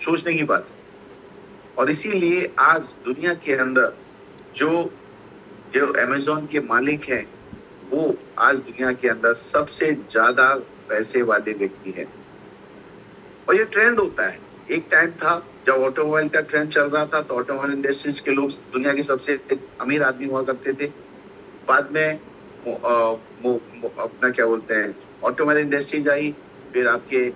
सोचने की बात है। और इसीलिए आज दुनिया के अंदर जो जो अमेज़न के मालिक हैं, वो आज दुनिया के अंदर सबसे ज़्यादा पैसे वाले व्यक्ति हैं। और ये ट्रेंड होता है। एक टाइम था जब ऑटोमोबाइल का ट्रेंड चल रहा था, तो ऑटोमोबाइल इंडस्ट्रीज के लोग दुनिया के सबसे अमीर आदमी हुआ करते थे। बाद में अपना क्या बोलते हैं, ऑटोमोबाइल इंडस्ट्रीज आई, फिर आपके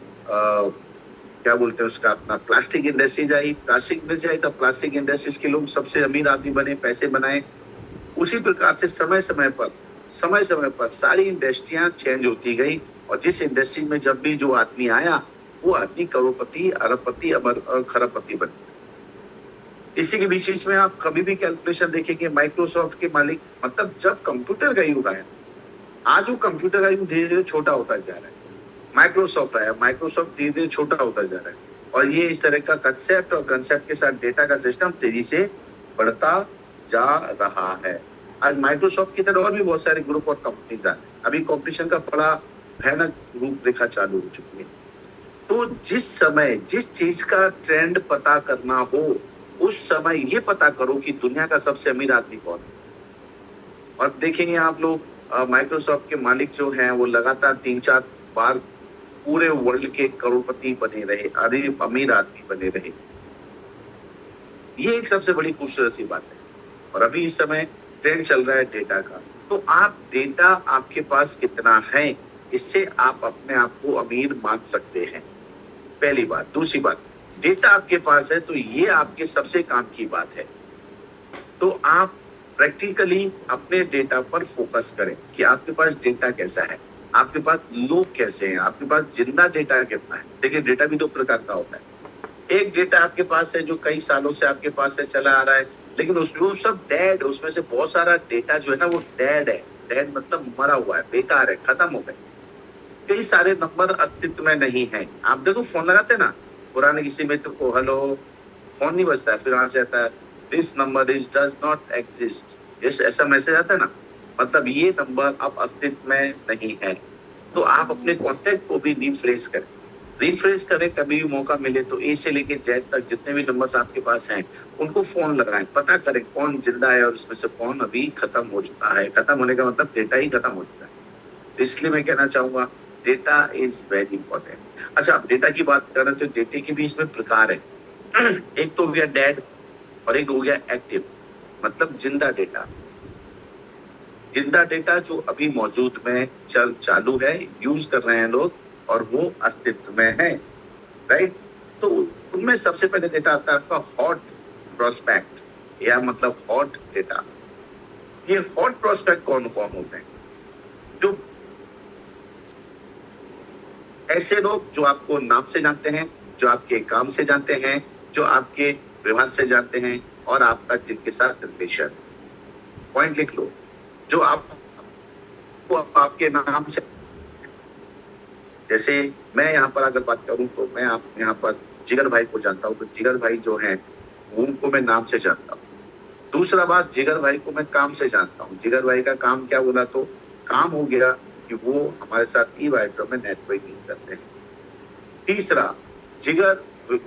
क्या बोलते हैं उसका, अपना plastic industries I. Plastic industry I, तब प्लास्टिक इंडस्ट्रीज के लोग सबसे अमीर आदमी बने, पैसे बनाए। उसी प्रकार से समय समय पर सारी इंडस्ट्रियां चेंज होती गई, और जिस इंडस्ट्री में जब भी जो आदमी आया, वो आदमी करोड़पति, अरबपति, खरबपति बन गया। इसी के बीच बीच में आप कभी भी कैलकुलेशन देखेंगे, माइक्रोसॉफ्ट के मालिक, मतलब जब कंप्यूटर का युग आया, आज वो कंप्यूटर का युग धीरे धीरे छोटा होता जा रहा है। माइक्रोसॉफ्ट आया, माइक्रोसॉफ्ट धीरे धीरे छोटा होता जा रहा है, और ये इस तरह का कंसेप्ट के साथ डेटा का सिस्टम तेजी से बढ़ता जा रहा है। आज माइक्रोसॉफ्ट की तरह और भी बहुत सारे ग्रुप और कंपनीज आए। अभी कॉम्पिटिशन का बड़ा भयानक रूपरेखा चालू हो चुकी है। तो जिस समय जिस चीज का ट्रेंड पता करना हो, उस समय ये पता करो कि दुनिया का सबसे अमीर आदमी कौन है। और देखेंगे आप लोग, माइक्रोसॉफ्ट के मालिक जो हैं, वो लगातार 3-4 बार पूरे वर्ल्ड के करोड़पति बने रहे, अमीर आदमी बने रहे। ये एक सबसे बड़ी खूबसूरत सी बात है। और अभी इस समय ट्रेंड चल रहा है डेटा का। तो आप डेटा आपके पास कितना है, इससे आप अपने आप को अमीर मान सकते हैं, पहली बात। दूसरी बात, डेटा आपके पास है तो ये आपके सबसे काम की बात है। तो आप प्रैक्टिकली अपने डेटा पर फोकस करें कि आपके पास डेटा कैसा है, आपके पास लोग कैसे हैं, आपके पास जिंदा डेटा कितना है। देखिए, डेटा भी दो प्रकार का होता है। एक डेटा आपके पास है जो कई सालों से आपके पास है, चला आ रहा है, लेकिन उसमें सब डेड, उसमें से बहुत सारा डेटा जो है ना, वो डेड है। डेड मतलब मरा हुआ है, बेकार है, खत्म हो गए। कई सारे नंबर अस्तित्व में नहीं है। आप देखो, फोन लगाते हैं ना, पुराने किसी मित्र को, हेलो, फोन नहीं बजता है, फिर वहां से आता है, this number is does not exist, ऐसा मैसेज आता है ना, मतलब ये नंबर अब अस्तित्व में नहीं है। तो आप अपने कॉन्टेक्ट को भी रिफ्रेश करें कभी भी मौका मिले तो। ए से लेके जेड तक जितने भी नंबर्स आपके पास हैं, उनको फोन लगाएं, पता करें कौन जिंदा है और उसमें से कौन अभी खत्म हो चुका है। खत्म होने का मतलब डेटा ही खत्म हो चुका है। तो इसलिए मैं कहना चाहूंगा, डेटा इज वेरी इंपॉर्टेंट। अच्छा, आप डेटा की बात कर रहे हैं, तो डेटे के भी इसमें प्रकार है। एक तो हो गया डेड, और एक हो गया एक्टिव, मतलब जिंदा डेटा। जिंदा डेटा जो अभी मौजूद में चालू है, यूज कर रहे हैं लोग, और वो अस्तित्व में है, राइट। तो उनमें सबसे पहले डेटा आता है आपका हॉट प्रोस्पेक्ट, या मतलब हॉट डेटा। ये हॉट प्रोस्पेक्ट कौन कौन होते हैं? जो ऐसे लोग जो आपको नाम से जानते हैं, जो आपके काम से जानते हैं, जो आपके व्यवहार से जानते हैं, और आपका जिनके साथ रिलेशन। पॉइंट लिख लो, जो आपको आपके नाम से, जैसे मैं यहाँ पर अगर बात करूं, तो मैं आप यहाँ पर जिगर भाई को जानता हूँ, तो जिगर भाई जो हैं, उनको मैं नाम से जानता हूँ। दूसरा बात, जिगर भाई को मैं काम से जानता हूँ। जिगर भाई का काम क्या बोला, तो काम हो गया कि वो हमारे साथ ई-वाइट्रो में नेटवर्किंग करते हैं। तीसरा, जिगर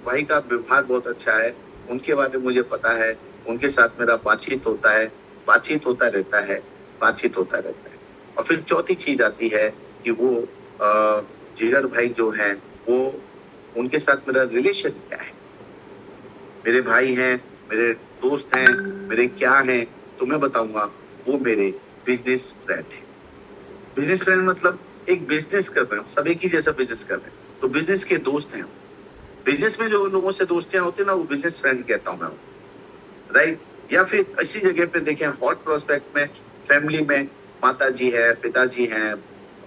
भाई का व्यवहार बहुत अच्छा है, उनके बारे में मुझे पता है, उनके साथ मेरा बातचीत होता है, बातचीत होता रहता है, बातचीत होता रहता है। और फिर चौथी चीज आती है कि वो जिगर भाई जो हैं, वो, उनके साथ मेरा रिलेशन क्या है। मेरे भाई हैं, मेरे दोस्त हैं, मेरे क्या हैं, तो मैं बताऊंगा, वो मेरे बिजनेस फ्रेंड हैं। बिजनेस फ्रेंड मतलब एक बिजनेस कर रहे हैं, सब एक ही जैसा बिजनेस कर रहे हैं, तो बिजनेस के दोस्त हैं। बिजनेस में जो लोगों से दोस्तियां होती है ना, वो बिजनेस फ्रेंड कहता हूं मैं, राइट। या फिर इसी जगह पे देखें, हॉट प्रोस्पेक्ट में फैमिली में माता जी है, पिताजी हैं,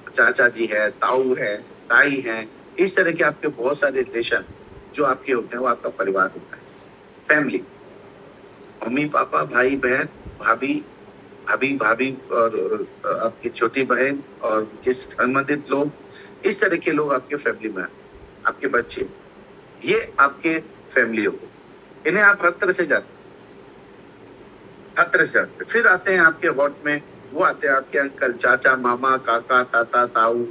चाचा जी है, ताऊ है, ताई है, इस तरह के आपके बहुत सारे रिलेशन जो आपके होते हैं, वो आपका परिवार होता है। फैमिली, मम्मी पापा, भाई बहन, भाभी, भाभी भाभी और आपकी छोटी बहन और किस संबंधित लोग, इस तरह के लोग आपके फैमिली में, आपके बच्चे, ये आपके फैमिली हो। इन्हें आप हर तरह से जानते, हर तरह से जानते। फिर आते हैं आपके वॉट में, वो आते हैं आपके अंकल, चाचा, मामा, काका, ताता, ताऊ,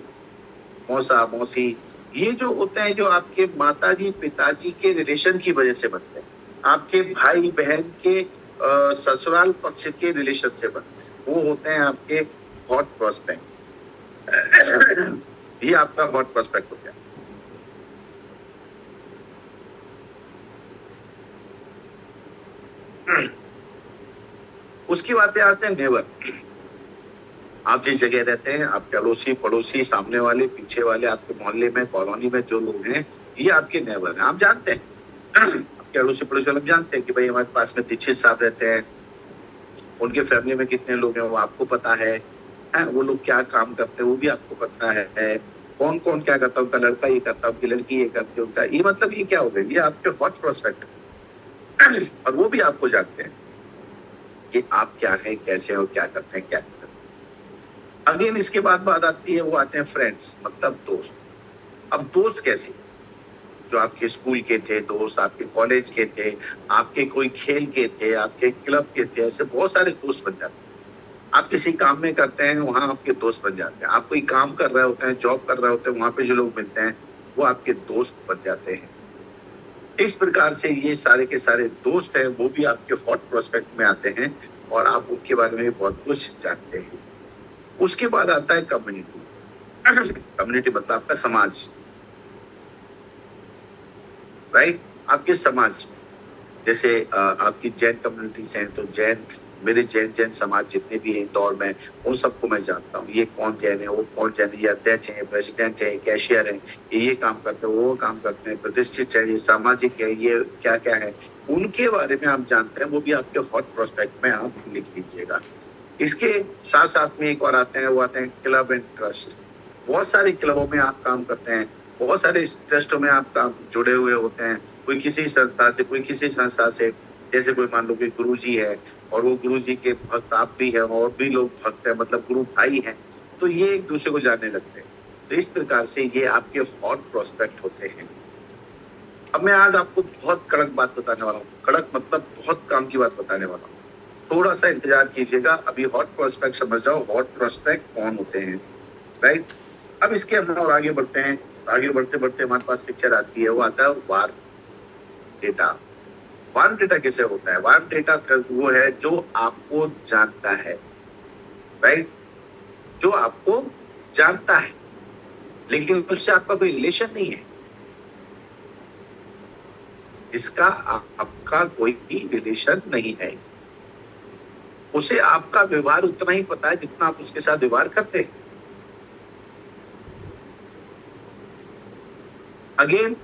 मौसा, मौसी, ये जो होते हैं, जो आपके माताजी पिताजी के रिलेशन की वजह से बनते हैं, आपके भाई बहन के ससुराल पक्ष के रिलेशन से बनते हैं, वो होते हैं आपके हॉट प्रोस्पेक्ट। ये आपका हॉट प्रोस्पेक्ट हो गया। उसकी बातें आते हैं नेवर। आप जिस जगह रहते हैं, आपके अड़ोसी पड़ोसी सामने वाले पीछे वाले, आपके मोहल्ले में कॉलोनी में जो लोग हैं, ये आपके नेबर हैं। आप जानते हैं आपके अड़ोसी पड़ोसी वाले जानते हैं कि भाई हमारे पास में दीक्षित साहब रहते हैं, उनके फैमिली में कितने लोग हैं वो आपको पता है, वो लोग क्या काम करते हैं वो भी आपको पता है, कौन कौन क्या करता है, उनका लड़का ये करता है, उनकी लड़की ये करती है, उनका ये मतलब ये क्या हो गया, ये आपके हॉट प्रोस्पेक्ट और वो भी आपको जानते हैं कि आप क्या है, कैसे और क्या करते हैं, क्या करते हैं। अगेन इसके बाद बात आती है, वो आते हैं फ्रेंड्स, मतलब दोस्त। अब दोस्त कैसे, जो आपके स्कूल के थे दोस्त, आपके कॉलेज के थे, आपके कोई खेल के थे, आपके क्लब के थे, ऐसे बहुत सारे दोस्त बन जाते हैं। आप किसी काम में करते हैं, वहां आपके दोस्त बन जाते हैं। आप कोई काम कर रहे होते हैं, जॉब कर रहे होते हैं, वहां पे जो लोग मिलते हैं वो आपके दोस्त बन जाते हैं। इस प्रकार से ये सारे के सारे दोस्त हैं, वो भी आपके हॉट प्रोस्पेक्ट में आते हैं और आप उनके बारे में बहुत कुछ जानते हैं। उसके बाद आता है कम्युनिटी। कम्युनिटी मतलब आपका समाज, राइट। आपके समाज, जैसे आपकी जैन कम्युनिटीज हैं, तो जैन, मेरे जैन जैन समाज जितने भी हैं इंदौर में, उन सबको मैं जानता हूँ। ये कौन जैन है, वो कौन जैन है, ये अध्यक्ष है, प्रेसिडेंट है, कैशियर है, ये काम करते हैं, वो काम करते हैं, प्रतिष्ठित है, ये सामाजिक है, ये क्या क्या है, उनके बारे में आप जानते हैं। वो भी आपके हॉट प्रोस्पेक्ट में आप लिख लीजिएगा। इसके साथ साथ में एक और आते हैं, वो आते हैं क्लब एंड ट्रस्ट। बहुत सारे क्लबों में आप काम करते हैं, बहुत सारे ट्रस्टों में आप काम जुड़े हुए होते हैं, कोई किसी संस्था से, कोई किसी संस्था से। जैसे कोई मान लो कि गुरु जी है और वो गुरु जी के भक्त आप भी हैं और भी लोग भक्त हैं, मतलब गुरु भाई हैं, तो ये एक दूसरे को जानने लगते हैं। तो इस प्रकार से ये आपके हॉट प्रोस्पेक्ट होते हैं। अब मैं आज आपको बहुत कड़क बात बताने वाला हूँ, कड़क मतलब बहुत काम की बात बताने वाला हूँ। थोड़ा सा इंतजार कीजिएगा। अभी हॉट प्रोस्पेक्ट समझ जाओ, हॉट प्रोस्पेक्ट कौन होते हैं, राइट। अब इसके हम और आगे बढ़ते हैं। आगे बढ़ते बढ़ते हमारे पास पिक्चर आती है, वो आता है वार्म डेटा। वार्म डेटा किसे होता है? वार्म डेटा वो है जो आपको जानता है, राइट, जो आपको जानता है लेकिन उससे आपका कोई रिलेशन नहीं है, इसका आपका कोई रिलेशन नहीं है। उसे आपका व्यवहार उतना ही पता है जितना आप उसके साथ व्यवहार करते हैं। अगेन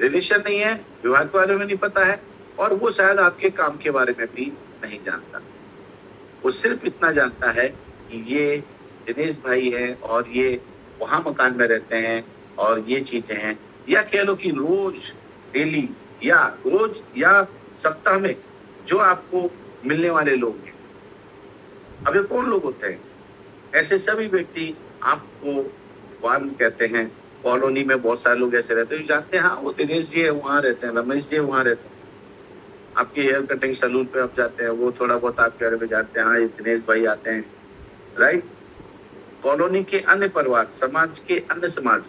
रिलेशन नहीं है, व्यवहार के बारे में नहीं पता है, और वो शायद आपके काम के बारे में भी नहीं जानता। वो सिर्फ इतना जानता है कि ये दिनेश भाई है और ये वहां मकान में रहते हैं और ये चीजें हैं, या कह लो कि रोज डेली या रोज या सप्ताह में जो आपको मिलने वाले लोग हैं। अब ये कौन लोग होते हैं? ऐसे सभी व्यक्ति आपको वार्म कहते हैं। कॉलोनी में बहुत सारे लोग ऐसे रहते हैं जो जानते हैं, हाँ वो दिनेश जी है वहां रहते हैं, रमेश जी वहां रहते हैं। आपके हेयर कटिंग सैलून पे आप जाते हैं, वो थोड़ा बहुत आपके बारे में जानते हैं, हाँ ये दिनेश भाई आते हैं, राइट। कॉलोनी के अन्य परिवार, समाज के अन्य समाज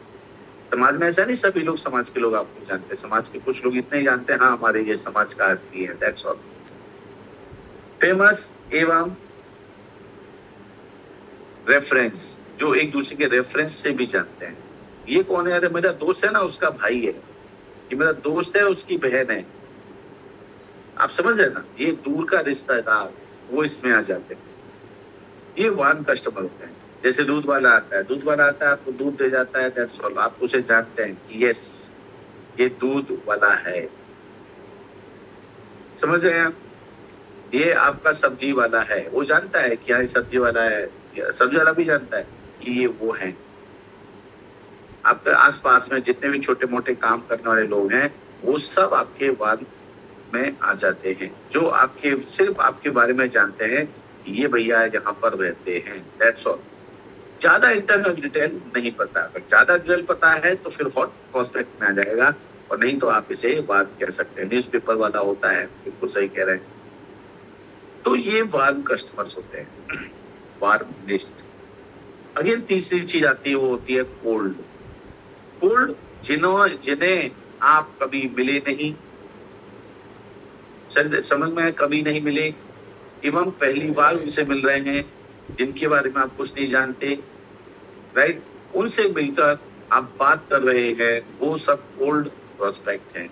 में ऐसा नहीं सभी लोग समाज के लोग आपको जानते हैं, समाज के कुछ लोग इतने ही जानते हैं, हाँ हमारे ये समाज का आदमी है, दैट्स ऑल। फेमस एवं रेफरेंस, जो एक दूसरे के रेफरेंस से भी जानते हैं। ये कौन है? अरे मेरा दोस्त है ना, उसका भाई है, ये मेरा दोस्त है, उसकी बहन है। आप समझ रहे ना, ये दूर का रिश्तेदार वो इसमें आ जाते हैं। ये वार्म कस्टमर होते हैं। जैसे दूध वाला आता है, दूध वाला आता है आपको दूध दे जाता है, दैट्स ऑल। आप उसे जानते हैं कि यस ये दूध वाला है, समझ रहे हैं आप। ये आपका सब्जी वाला है, वो जानता है कि हाँ ये सब्जी वाला है, सब्जी वाला भी जानता है कि ये वो है। आपके आसपास में जितने भी छोटे मोटे काम करने वाले लोग हैं, वो सब आपके वार्म में आ जाते हैं, जो आपके सिर्फ आपके बारे में जानते हैं, ये भैया यहाँ पर रहते हैं, दैट्स ऑल। ज्यादा इंटरनल डिटेल नहीं पता। अगर ज्यादा डिटेल पता है तो फिर हॉट प्रोस्पेक्ट में आ जाएगा, और नहीं तो आप इसे बात कह सकते हैं, न्यूज़पेपर वाला होता है। बिल्कुल सही कह रहे हैं। तो ये वार्म कस्टमर्स होते हैं, वार्म लिस्ट। अगेन तीसरी चीज आती है, वो होती है कोल्ड। कोल्ड जिन्हें आप कभी मिले नहीं, समझ में कभी नहीं मिले, एवं पहली बार उनसे मिल रहे हैं, जिनके बारे में आप कुछ नहीं जानते, राइट? उनसे मिलकर आप बात कर रहे हैं, वो सब ओल्ड प्रोस्पेक्ट हैं।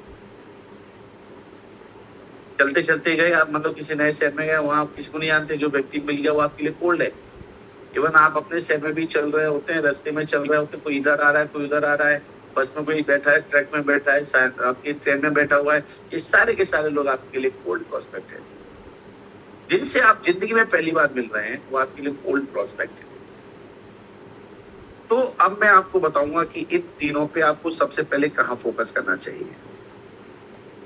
चलते चलते गए आप, मतलब किसी नए शहर में गए, वहां आप किसी को नहीं जानते, जो व्यक्ति मिल गया वो आपके लिए ओल्ड है। इवन आप अपने शहर में भी चल रहे होते हैं, रास्ते में चल रहे होते हैं, कोई इधर आ रहा है, कोई उधर आ रहा है, बस में कोई बैठा है, ट्रक में बैठा है, आपकी ट्रेन में बैठा हुआ है, ये सारे के सारे लोग आपके लिए ओल्ड प्रोस्पेक्ट है। जिनसे आप जिंदगी में पहली बार मिल रहे हैं वो आपके लिए ओल्ड प्रोस्पेक्ट है। तो अब मैं आपको बताऊंगा कि इन तीनों पे आपको सबसे पहले कहाँ फोकस करना चाहिए।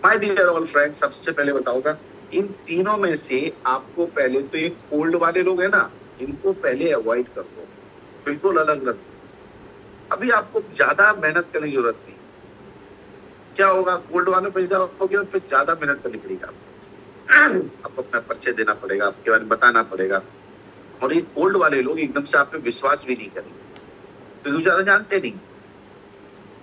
माय डियर ऑल फ्रेंड्स, सबसे पहले बताऊंगा इन तीनों में से आपको पहले तो ये ओल्ड वाले लोग हैं ना, इनको पहले अवॉइड कर दो, बिल्कुल अलग रख दो। अभी आपको ज्यादा मेहनत करने की जरूरत नहीं। क्या होगा, ओल्ड वालों पे जाओगे फिर ज्यादा मेहनत करनी पड़ेगी आपको अपना परिचय देना पड़ेगा, आपके बारे में बताना पड़ेगा, और ये ओल्ड वाले लोग एकदम से आप पे विश्वास भी नहीं करेंगे क्योंकि ज्यादा जानते नहीं।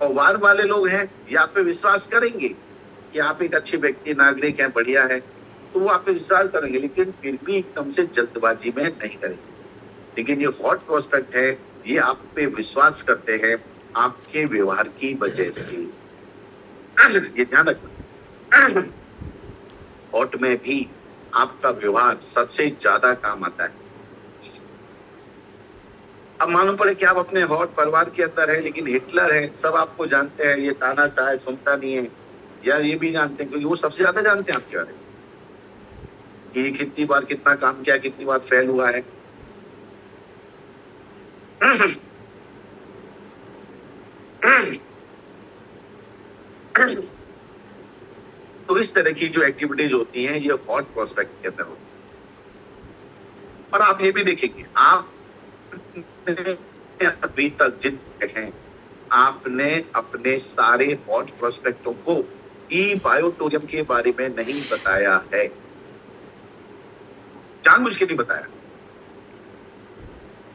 और वार वाले लोग हैं, ये आप पे विश्वास करेंगे कि आप एक अच्छे व्यक्ति, नागरिक हैं, बढ़िया है, तो वो आप पे विश्वास करेंगे, लेकिन फिर भी एकदम से जल्दबाजी में नहीं करेंगे। लेकिन ये हॉट प्रोस्पेक्ट है, ये आप पे विश्वास करते हैं आपके व्यवहार की वजह से। ये ध्यान रखना, हॉट में भी आपका व्यवहार सबसे ज्यादा काम आता है। अब मालूम पड़े कि आप अपने हॉट परिवार के अंदर है, लेकिन हिटलर है, सब आपको जानते हैं, ये तानाशाह है, सुनता नहीं है, या ये भी जानते हैं क्योंकि वो सबसे ज्यादा जानते हैं आपके बारे में कि ये कितनी बार कितना काम किया, कितनी बार फेल हुआ है। तो इस तरह की जो एक्टिविटीज होती हैं ये हॉट प्रोस्पेक्ट के अंदर होती है। और आप ये भी देखेंगे, आप अभी तक जितने हैं, आपने अपने सारे हॉट प्रोस्पेक्टों को ई बायोटोरियम के बारे में नहीं बताया है, जानबूझ के नहीं बताया।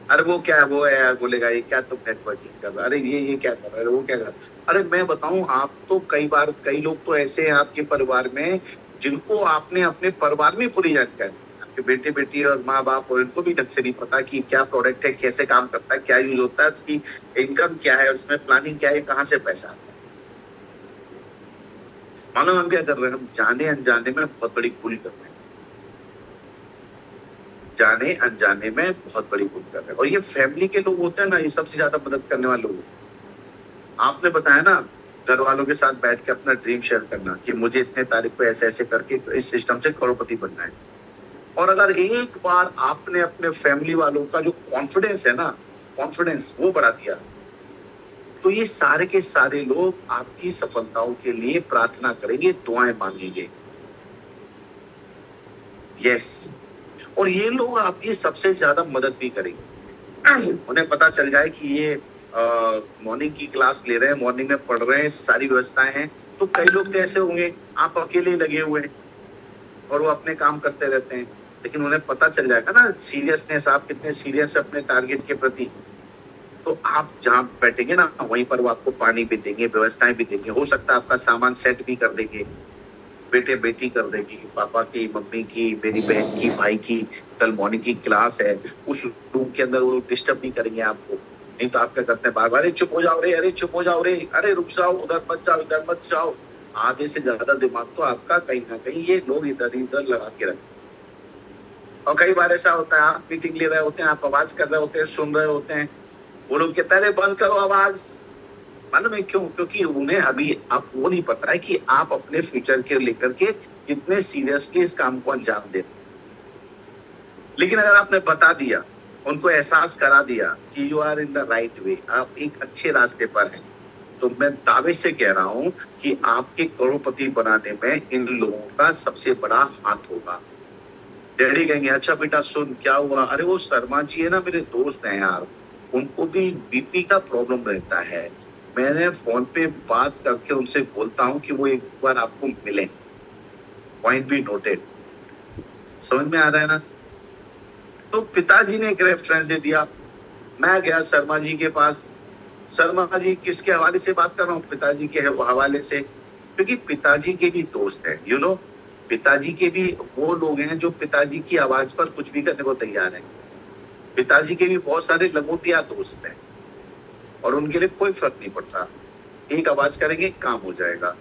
अरे वो क्या है, वो है यार, बोलेगा ये क्या तुम नेटवर्किंग कर रहे, अरे ये क्या कर रहे, वो क्या कर रहे। अरे मैं बताऊं, आप तो कई लोग तो ऐसे हैं आपके परिवार में जिनको आपने अपने परिवार में पूरी जानकारी, आपके बेटे बेटी और माँ बाप, और इनको भी ढंग से नहीं पता कि क्या प्रोडक्ट है, कैसे काम करता है, क्या यूज होता है, उसकी इनकम क्या है, उसमें प्लानिंग क्या है, कहाँ से पैसा आता है। मानो हम क्या कर रहे हैं, हम जाने अनजाने में बहुत बड़ी भूल कर रहे हैं, जाने अनजाने में बहुत बड़ी भूल कर रहे हैं। और ये फैमिली के लोग होते हैं ना, ये सबसे ज्यादा मदद करने वाले लोग। आपने बताया ना, घर वालों के साथ बैठ के अपना ड्रीम शेयर करना कि मुझे इतने तारीख को ऐसे ऐसे करके इस सिस्टम से करोड़पति बनना है। और अगर एक बार आपने अपने फैमिली वालों का जो कॉन्फिडेंस है ना, कॉन्फिडेंस वो बढ़ा दिया, तो ये सारे के सारे लोग आपकी सफलताओं के लिए प्रार्थना करेंगे, दुआएं मांगेंगे। यस, और ये लोग आपकी सबसे ज्यादा मदद भी करेंगे। उन्हें पता चल जाए कि ये मॉर्निंग की क्लास ले रहे हैं, मॉर्निंग में पढ़ रहे हैं, सारी व्यवस्थाएं हैं, तो कई लोग तो ऐसे होंगे आप अकेले लगे हुए हैं और वो अपने काम करते रहते हैं, लेकिन उन्हें पता चल जाएगा ना सीरियसनेस, आप कितने सीरियस है अपने टारगेट के प्रति। तो आप जहाँ बैठेंगे ना, वहीं पर वो आपको पानी भी देंगे, व्यवस्थाएं भी देंगे, हो सकता है आपका सामान सेट भी कर देंगे, बेटे बेटी कर देगी, पापा की, मम्मी की, मेरी बहन की, भाई की कल मॉर्निंग की क्लास है, उस रूम के अंदर वो डिस्टर्ब नहीं करेंगे आपको। नहीं तो आप क्या करते हैं, बार बार चुप हो जाओ रे, अरे चुप हो जाओ रे, अरे रुक जाओ, उधर मत जाओ, इधर मत जाओ। आधे से ज्यादा दिमाग तो आपका कहीं ना कहीं ये लोग इधर इधर लगा के रखते। और कई बार ऐसा होता है, आप मीटिंग ले रहे होते हैं, आप आवाज कर रहे होते हैं, सुन रहे होते हैं, वो लोग कहते हैं बंद करो आवाज। मालूम है क्यों? क्योंकि उन्हें अभी आप वो नहीं पता है कि आप अपने फ्यूचर के लेकर के कितने सीरियसली इस काम को अंजाम दे। लेकिन अगर आपने बता दिया, उनको एहसास करा दिया कि you are in the right way, आप एक अच्छे रास्ते पर हैं, तो मैं दावे से कह रहा हूं कि आपके करोड़पति बनाने में इन लोगों का सबसे बड़ा हाथ होगा। डैडी कहेंगे अच्छा बेटा सुन क्या हुआ, अरे वो शर्मा जी है ना, मेरे दोस्त हैं यार, उनको भी बीपी का प्रॉब्लम रहता है, मैंने फोन पे बात करके उनसे बोलता हूँ कि वो एक बार आपको मिले। पॉइंट भी नोटेड, समझ में आ रहा है ना? तो पिताजी ने एक रेफरेंस दे दिया, मैं गया शर्मा जी के पास, शर्मा जी किसके हवाले से बात कर रहा हूँ? पिताजी के हवाले से, क्योंकि पिताजी के भी दोस्त हैं, पिताजी के भी वो लोग हैं जो पिताजी की आवाज पर कुछ भी करने को तैयार हैं। पिताजी के भी बहुत सारे लंगोटिया दोस्त हैं और उनके लिए कोई फर्क नहीं पड़ता। एक आवाज करेंगे, काम हो जाएगा।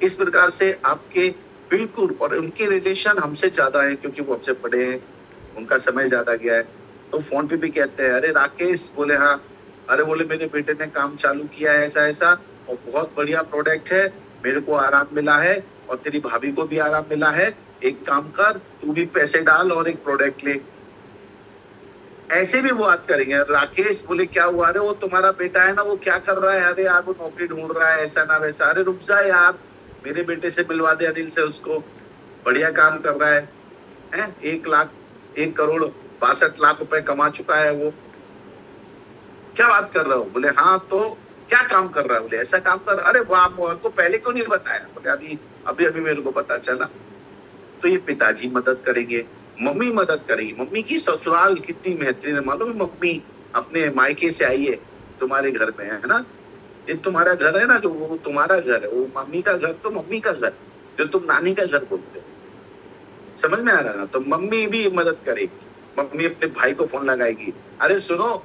इस प्रकार से आपके बिल्कुल, और उनके रिलेशन हमसे ज्यादा है क्योंकि वो हमसे बड़े हैं, उनका समय ज्यादा गया है। तो फोन पे भी कहते हैं, अरे राकेश, बोले हाँ। अरे बोले मेरे बेटे ने काम चालू किया है ऐसा ऐसा और बहुत बढ़िया प्रोडक्ट है, मेरे को आराम मिला है और तेरी भाभी को भी आराम मिला है। एक काम कर, तू भी पैसे डाल और एक प्रोडक्ट ले। ऐसे भी वो बात करेंगे। राकेश, बोले क्या हुआ? अरे वो तुम्हारा बेटा है ना, वो क्या कर रहा है? अरे यार वो नौकरी ढूंढ रहा है, ऐसा ना वैसा। अरे रुक जा यार, मेरे बेटे से मिलवा दे अनिल से, उसको बढ़िया काम कर रहा है 1,62,62,00,000 रुपए कमा चुका है वो। क्या बात कर रहा हो? बोले हाँ, तो क्या काम कर रहा है? बोले ऐसा काम कर। अरे वाह, को पहले क्यों नहीं बताया? बोले अभी अभी अभी मेरे को पता चला। तो ये पिताजी मदद करेंगे, मम्मी मदद करेगी। मम्मी की ससुराल कितनी बेहतरीन है मालूम है? मम्मी अपने मायके से आई है, तुम्हारे घर में है ना, ये तुम्हारा घर है ना, जो वो तुम्हारा घर है, वो मम्मी का घर तो मम्मी का घर, जो तुम नानी का घर बोलते हो। समझ में आ रहा है ना? तो मम्मी भी मदद करेगी। मम्मी अपने भाई को फोन लगाएगी, अरे सुनो,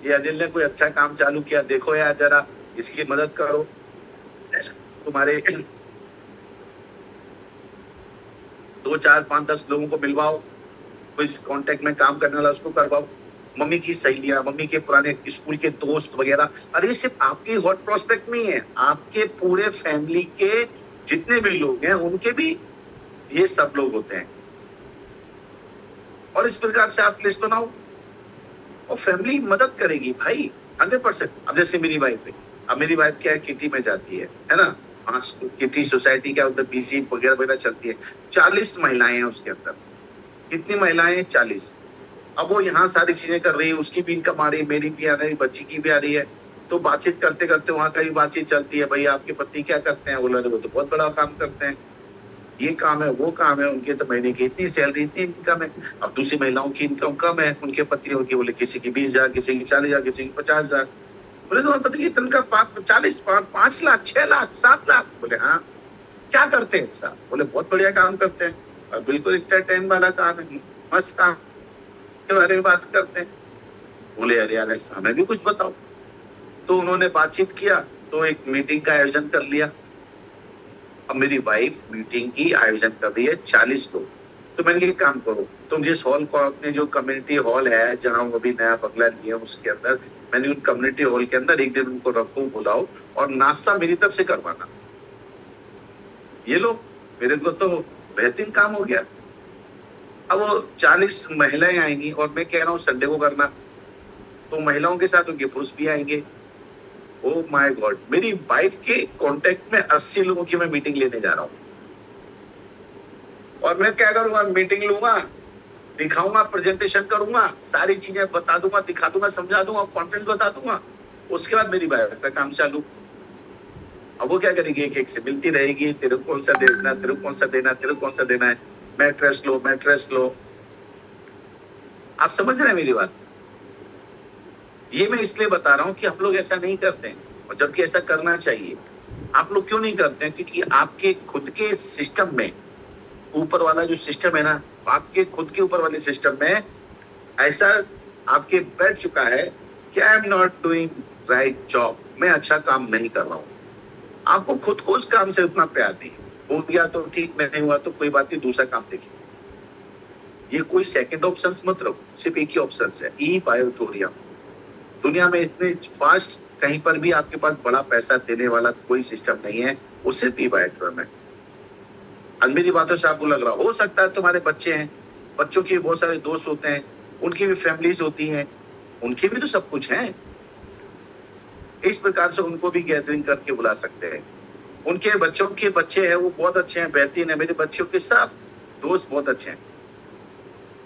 ये अनिल ने कोई अच्छा काम चालू किया, देखो यार जरा, इसकी मदद करो, तुम्हारे 2, 4, 5, 10 लोगों को मिलवाओ, कोई कांटेक्ट में काम करने वाला उसको करवाओ। मम्मी की सहेलियां, मम्मी के पुराने स्कूल के दोस्त वगैरह। अरे ये सिर्फ आपकी हॉट प्रोस्पेक्ट नहीं है, आपके पूरे फैमिली के जितने भी लोग हैं उनके भी ये सब लोग होते हैं। और इस प्रकार से आप लिस्ट बनाओ और फैमिली मदद करेगी भाई 100%। अब जैसे मेरी वाइफ है, अब मेरी वाइफ क्या है, किटी में जाती है ना, वहाँ किटी सोसाइटी क्या उधर बीसी वगैरह वगैरह चलती है। 40 महिलाएं हैं उसके अंदर। कितनी महिलाएं हैं? 40। अब वो यहाँ सारी चीजें कर रही है, उसकी भी इनकम आ रही है, मेरी भी आ रही है, बच्ची की भी आ रही है। तो बातचीत करते करते वहाँ का भी बातचीत चलती है, भाई आपके पति क्या करते हैं? बोला वो तो बहुत बड़ा काम करते हैं, ये काम है वो काम है, उनके तो महीने की इतनी सैलरी इतनी इनकम है। अब दूसरी महिलाओं की इनकम कम है, उनके पतियों की, बोले किसी की 20,000, किसी की 40,000, किसी की 50,000। बोले तुम्हारे पति की तनख्वाह 40, 5 लाख, 6 लाख, 7 लाख। बोले हाँ। क्या करते हैं साहब? बोले बहुत बढ़िया काम करते हैं और बिल्कुल इंटरटेन वाला काम है, मस्त काम के बारे में बात करते हैं। बोले अरे यार ऐसा हमें भी कुछ बताओ। तो उन्होंने बातचीत किया, तो एक मीटिंग का आयोजन कर लिया। अब मेरी वाइफ मीटिंग की आयोजन कर रही है 40 लोग। तो मैंने कहा काम करो, तुम जिस हॉल को, अपने जो कम्युनिटी हॉल है जहाँ वो भी नया बंगला लिया उसके अंदर, मैंने उन कम्युनिटी हॉल के अंदर एक दिन उनको रखो, बुलाओ और नाश्ता मेरी तरफ से करवाना। ये लोग, मेरे को तो बेहतरीन काम हो गया। अब वो 40 महिलाएं आएंगी और मैं कह रहा हूँ संडे को करना, तो महिलाओं के साथ उनके पुरुष भी आएंगे। ओ माय गॉड, मेरी वाइफ के कांटेक्ट में 80 लोगों की मैं मीटिंग लेने जा रहा हूँ। और मैं क्या करूंगा? मीटिंग लूंगा, दिखाऊंगा, प्रेजेंटेशन करूंगा, सारी चीजें बता दूंगा, दिखा दूंगा, समझा दूंगा, कॉन्फ्रेंस बता दूंगा। उसके बाद मेरी वाइफ का काम चालू। अब वो क्या करेगी? एक एक से मिलती रहेगी, तेरे को कौन सा देना, तेरे को कौन सा देना, तेरे को कौन सा देना है, मैट्रेस लो, मैट्रेस लो। आप समझ रहे हैं मेरी बात? ये मैं इसलिए बता रहा हूँ कि हम लोग ऐसा नहीं करते हैं, और जबकि ऐसा करना चाहिए। आप लोग क्यों नहीं करते हैं? क्योंकि आपके खुद के सिस्टम में, ऊपर वाला जो सिस्टम है ना, आपके खुद के ऊपर वाले सिस्टम में ऐसा आपके बैठ चुका है कि I am not doing right job, मैं अच्छा काम नहीं कर रहा हूँ। आपको खुद को उस काम से उतना प्यार नहीं, हो गया तो ठीक, नहीं हुआ तो कोई बात नहीं, दूसरा काम देखिए। ये कोई सेकंड ऑप्शन मत रखो, सिर्फ एक ही ऑप्शन है, ई बायोटोरियम। दुनिया में इतने फास्ट कहीं पर भी आपके पास बड़ा पैसा देने वाला कोई सिस्टम नहीं है, वो सिर्फ ई बायोटोरियम है। आज मेरी बातों से आपको लग रहा हो सकता है तुम्हारे बच्चे हैं, बच्चों के बहुत सारे दोस्त होते हैं, उनकी भी फैमिलीज होती हैं, उनके भी तो सब कुछ है। इस प्रकार से उनको भी गैदरिंग करके बुला सकते हैं। उनके बच्चों के बच्चे हैं, वो बहुत अच्छे हैं, बेहतरीन है। मेरे बच्चों के सब दोस्त बहुत अच्छे हैं।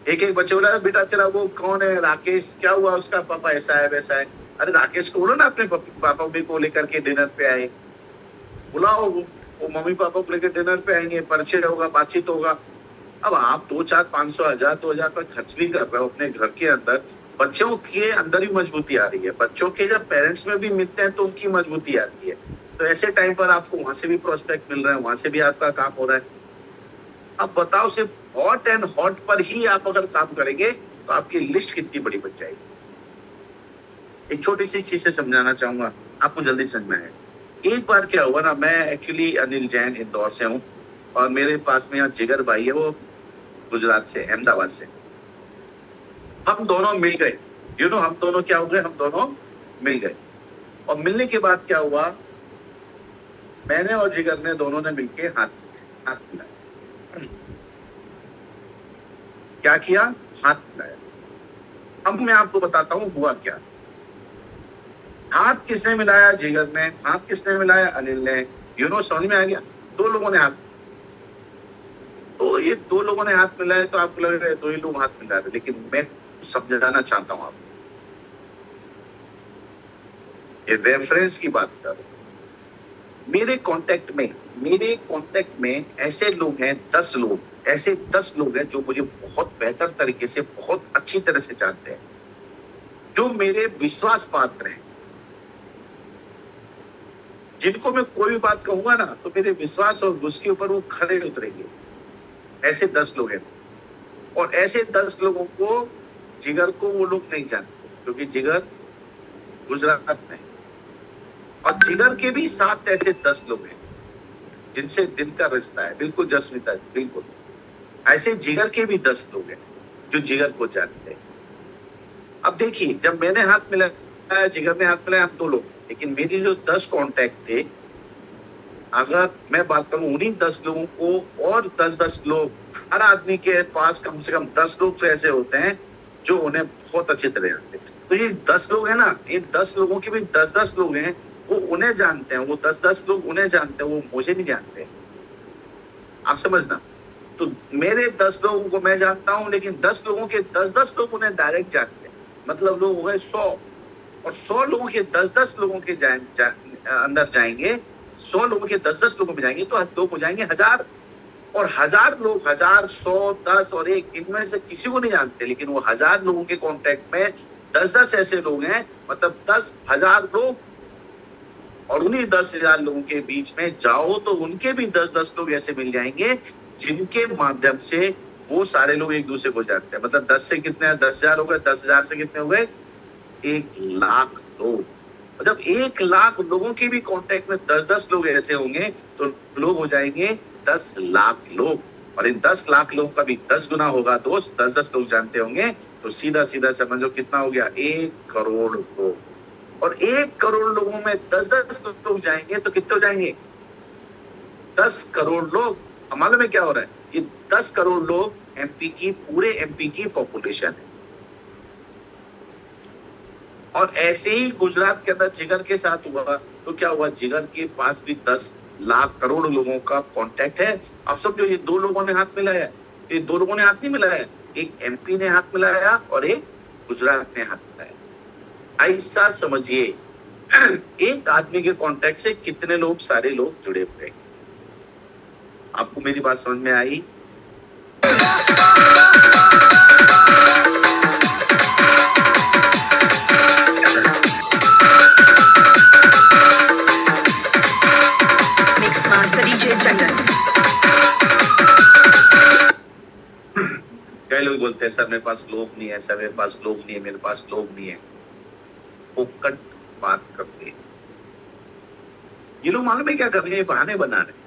एक एक बच्चे बोला, बेटा तेरा वो कौन है, राकेश, क्या हुआ उसका? पापा ऐसा है वैसा है। अरे राकेश को बोलो ना अपने पापा भी को लेकर के डिनर पे आए, बुलाओ, वो मम्मी पापा को लेकर डिनर पे आएंगे, परिचय होगा, बातचीत होगा। अब आप 2, 4, 500, 1000, 2000 का खर्च भी कर रहे हो अपने घर के अंदर, बच्चों के अंदर भी मजबूती आ रही है, बच्चों के जब पेरेंट्स में भी मिलते हैं तो उनकी मजबूती आती है। तो ऐसे टाइम पर आपको वहां से भी प्रोस्पेक्ट मिल रहा है, वहां से भी आपका काम हो रहा है। अब बताओ, सिर्फ हॉट एंड हॉट पर ही आप अगर काम करेंगे तो आपकी लिस्ट कितनी बड़ी बन जाएगी। एक छोटी सी चीज से समझाना चाहूंगा, आपको जल्दी समझ में आए। एक बार क्या हुआ ना, मैं एक्चुअली अनिल जैन इंदौर से हूँ और मेरे पास में यहाँ जिगर भाई है, वो गुजरात से, अहमदाबाद से। हम दोनों मिल गए, हम दोनों क्या हो गए, हम दोनों मिल गए। और मिलने के बाद क्या हुआ, मैंने और जिगर ने दोनों ने मिलके हाथ हाथ मिलाया। क्या किया, हाथ मिलाया। अब मैं आपको बताता हूं हुआ क्या। हाथ किसने मिलाया, जिगर ने। हाथ किसने मिलाया, अनिल ने। समझ में आ गया, दो लोगों ने हाथ। तो ये दो लोगों ने हाथ मिलाया तो आपको लग रहा है दो ही लोग हाथ मिला रहे, लेकिन मैं समझाना चाहता हूं आपको, ये रेफरेंस की बात कर रहा हूं। मेरे कांटेक्ट में ऐसे लोग हैं, 10 लोग, ऐसे 10 लोग हैं जो मुझे बहुत बेहतर तरीके से, बहुत अच्छी तरह से जानते हैं, जो मेरे विश्वास पात्र हैं, जिनको मैं कोई भी बात कहूंगा ना तो मेरे विश्वास और उसके ऊपर वो खड़े उतरेंगे। ऐसे 10 लोग हैं। और ऐसे 10 लोगों को, जिगर को वो लोग नहीं जानते, क्योंकि जिगर गुजरात में। और जिगर के भी 7 ऐसे 10 लोग हैं जिनसे दिल का रिश्ता है, बिल्कुल जस्मिता, बिल्कुल। ऐसे जिगर के भी 10 लोग हैं जो जिगर को जानते हैं। अब देखिए, जब मैंने हाथ मिलाया, जिगर ने हाथ मिलाया, हम 2 लोग थे, लेकिन मेरी जो 10 कॉन्टैक्ट थे, अगर मैं बात करूं उन्हीं 10 लोगों को, और 10-10 लोग, हर आदमी के पास कम से कम 10 लोग तो ऐसे होते हैं जो उन्हें बहुत अच्छी तरह जानते हैं। तो ये 10 लोग हैं ना, इन 10 लोगों के भी 10-10 लोग हैं, वो उन्हें जानते हैं, वो 10-10 लोग उन्हें जानते हैं, वो मुझे नहीं जानते। आप समझना। तो मेरे 10 लोगों को मैं जानता हूं, लेकिन 10 लोगों के 10-10 लोग उन्हें डायरेक्ट जानते हैं। मतलब लोग हो गए 100, और 100 लोगों के 10-10 लोगों के अंदर जाएंगे, 100 लोगों के 10-10 लोगों में जाएंगे तो लोग हो जाएंगे 1000। और 1000 लोग, 1000, 100, 10 और 1, इनमें से किसी को नहीं जानते, लेकिन वो 1000 लोगों के कांटेक्ट में 10-10 ऐसे लोग हैं, मतलब 10,000 लोग। और उन्हीं 10,000 लोगों के बीच में जाओ तो उनके भी 10-10 लोग ऐसे मिल जाएंगे जिनके माध्यम से वो सारे लोग एक दूसरे को जानते हैं। मतलब 10 से कितने हैं, 10,000 हो गए, 10,000 से कितने हो गए, 1,00,000 लोग। मतलब 1,00,000 लोगों के भी कांटेक्ट में 10-10 लोग ऐसे होंगे तो लोग हो जाएंगे 10,00,000 लोग। और इन 10,00,000 लोगों का भी 10 गुना होगा दोस्त, 10-10 लोग जानते होंगे, तो सीधा सीधा समझो कितना हो गया, 1 करोड़ लोग। और 1 करोड़ लोगों में 10-10 लोग जाएंगे तो कितने हो जाएंगे, 10 करोड़ लोग। मालूम है क्या हो रहा है, ये 10 करोड़ लोग एमपी की, पूरे एमपी की पॉपुलेशन है। और ऐसे ही गुजरात के अंदर जिगर के साथ हुआ तो क्या हुआ, जिगर के पास भी 10,00,000 करोड़ लोगों का कांटेक्ट है। अब समझो, ये 2 लोगों ने हाथ मिलाया, ये 2 लोगों ने हाथ नहीं मिलाया, एक एमपी ने हाथ मिलाया और एक गुजरात ने हाथ मिलाया। ऐसा समझिए, एक आदमी के कांटेक्ट से कितने लोग, सारे लोग जुड़े हुए हैं। आपको मेरी बात समझ में आई? Mix Master DJ Chandan. कई लोग बोलते हैं सर मेरे पास लोग नहीं है, सर मेरे पास लोग नहीं है, मेरे पास लोग नहीं है। फोकट बात करते हैं ये लोग, मालूम है क्या कर रहे हैं, बहाने बना रहे हैं।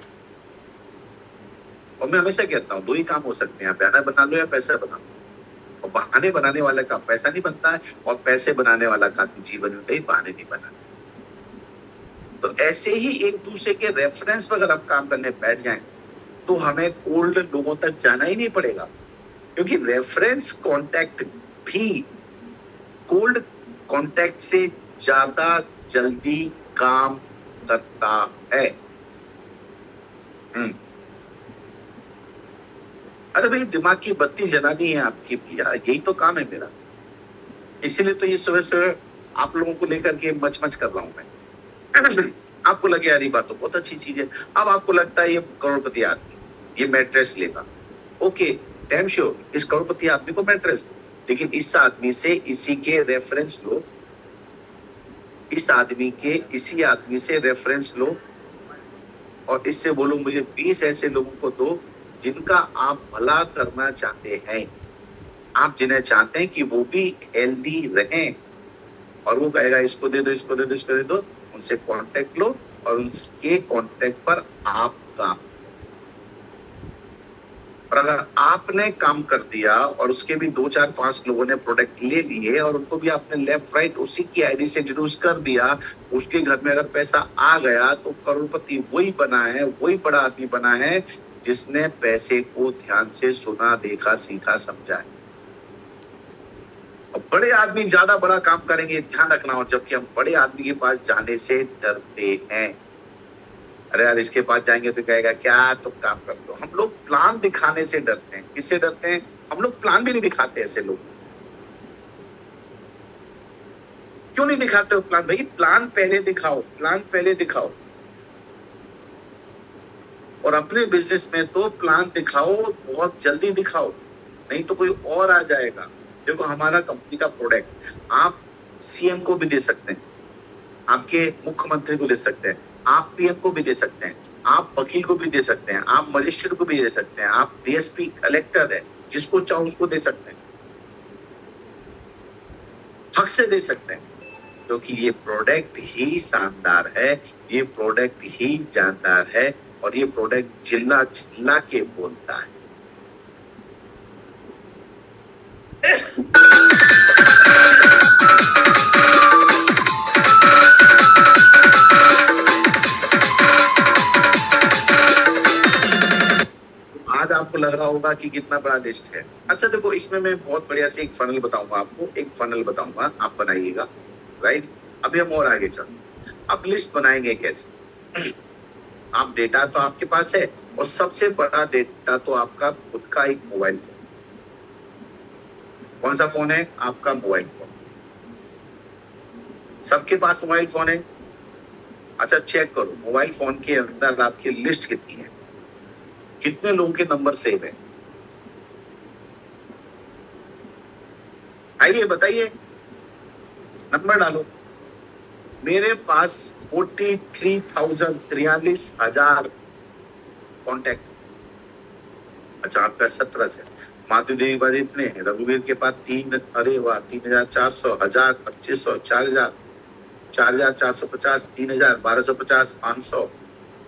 और मैं हमेशा कहता हूँ 2 ही काम हो सकते हैं, बहाना बना लो या पैसा बना लो। और बहाने बनाने वाले का पैसा नहीं बनता है, और पैसे बनाने वाला का जीवन में कहीं बहाने नहीं बना। तो ऐसे ही एक दूसरे के रेफरेंस पर अगर हम काम करने बैठ जाएं तो हमें कोल्ड लोगों तक जाना ही नहीं पड़ेगा, क्योंकि रेफरेंस कांटेक्ट भी कोल्ड कांटेक्ट से ज्यादा जल्दी काम करता है। अरे भाई, दिमाग की बत्ती जलानी है आपकी भैया, यही तो काम है मेरा। इसीलिए तो ये सुबह सुबह आप लोगों को लेकर के मच मच कर रहा हूं मैं। आपको लगे यार ये बात तो बहुत अच्छी चीज है। अब आपको लगता है ये करोड़पति आदमी ये मैट्रेस लेगा, ओके, डैम श्योर इस करोड़पति आदमी को मैट्रेस दो। लेकिन इस आदमी से इसी के रेफरेंस लो, इस आदमी के इसी आदमी से रेफरेंस लो और इससे बोलो मुझे 20 ऐसे लोगों को दो जिनका आप भला करना चाहते हैं, आप जिन्हें चाहते हैं कि वो भी हेल्दी रहें, और वो कहेगा इसको दे दो, इसको दे दो, इसको दे दो, उनसे कांटेक्ट लो और उनके कांटेक्ट पर आप काम। और अगर आपने काम कर दिया और उसके भी 2 4 5 लोगों ने प्रोडक्ट ले लिए और उनको भी आपने लेफ्ट राइट उसी की आईडी से इंट्रोड्यूस कर दिया, उसके घर में अगर पैसा आ गया तो करोड़पति वही बना है, वही बड़ा आदमी बना है जिसने पैसे को ध्यान से सुना, देखा, सीखा, समझा है। और बड़े आदमी ज्यादा बड़ा काम करेंगे, ध्यान रखना, और जबकि हम बड़े आदमी के पास जाने से डरते हैं। अरे यार इसके पास जाएंगे तो कहेगा क्या तुम काम कर दो। हम लोग प्लान दिखाने से डरते हैं। किससे डरते हैं? हम लोग प्लान भी नहीं दिखाते। ऐसे लोग क्यों नहीं दिखाते हो प्लान? भाई प्लान पहले दिखाओ, प्लान पहले दिखाओ। और अपने बिजनेस में तो प्लान दिखाओ, बहुत जल्दी दिखाओ, नहीं तो कोई और आ जाएगा। देखो हमारा कंपनी का प्रोडक्ट आप सीएम को भी दे सकते हैं, आपके मुख्यमंत्री को दे सकते हैं, आप पीएम को भी दे सकते हैं, आप वकील को भी दे सकते हैं, आप मजिस्ट्रेट को भी दे सकते हैं, आप डीएसपी कलेक्टर है, जिसको चाहो उसको दे सकते हैं, हक से दे सकते हैं, क्योंकि ये प्रोडक्ट ही शानदार है, ये प्रोडक्ट ही जानदार है और ये प्रोडक्ट चिल्ला चिल्ला के बोलता है। आज आपको लग रहा होगा कि कितना बड़ा लिस्ट है। अच्छा देखो, इसमें मैं बहुत बढ़िया से एक फनल बताऊंगा आपको, एक फनल बताऊंगा, आप बनाइएगा, राइट। अभी हम और आगे चलते। अब लिस्ट बनाएंगे कैसे? आप डेटा तो आपके पास है और सबसे बड़ा डेटा तो आपका खुद का एक मोबाइल फोन। कौन सा फोन है? आपका मोबाइल फोन। सबके पास मोबाइल फोन है। अच्छा चेक करो मोबाइल फोन के अंदर आपकी लिस्ट कितनी है, कितने लोगों के नंबर सेव है, आइए बताइए, नंबर डालो। मेरे पास 43,000 कॉन्टैक्ट। अच्छा आपका 17 से। माधुरी देवी बाद इतने हैं, रघुवीर के पास 3, अरे वाह 3,400, 1,000, 2,500, 4,000, 4,450, 3,000, 1,250, 500,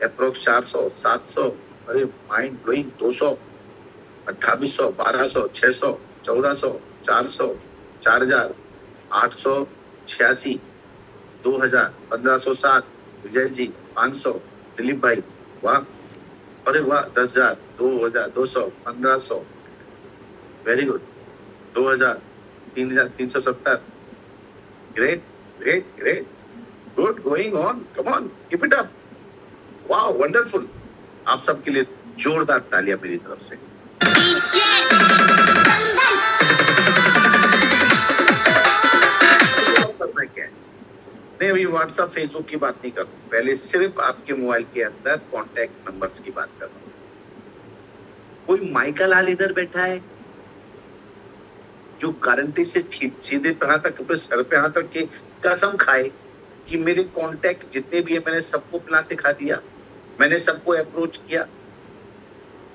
अप्रोक्स 400, 700, अरे माइंड ब्लोइंग 200, 2,800, 1,200, 600, 1,400, 400, 4,000, 886, 2,000, 1,507, विजय जी 500, दिलीप भाई वाह, अरे वाह 10,000, 2,200, 1,500, very good, 2,000, 3,370, great great great, good, going on, come on, keep it up, वाह वंडरफुल। आप सबके लिए जोरदार तालियां मेरी तरफ से। करना क्या है? नहीं अभी व्हाट्सएप फेसबुक की बात नहीं कर रहा हूं, पहले सिर्फ आपके मोबाइल के अंदर कॉन्टैक्ट नंबर्स की बात कर रहा हूं। कोई माइकल लाल इधर बैठा है जो गारंटी से सीधे हाथ तक अपने सर पे हाथ रख के कसम खाए कि मेरे कॉन्टैक्ट जितने भी है मैंने सबको प्लान दिखा दिया, मैंने सबको अप्रोच किया।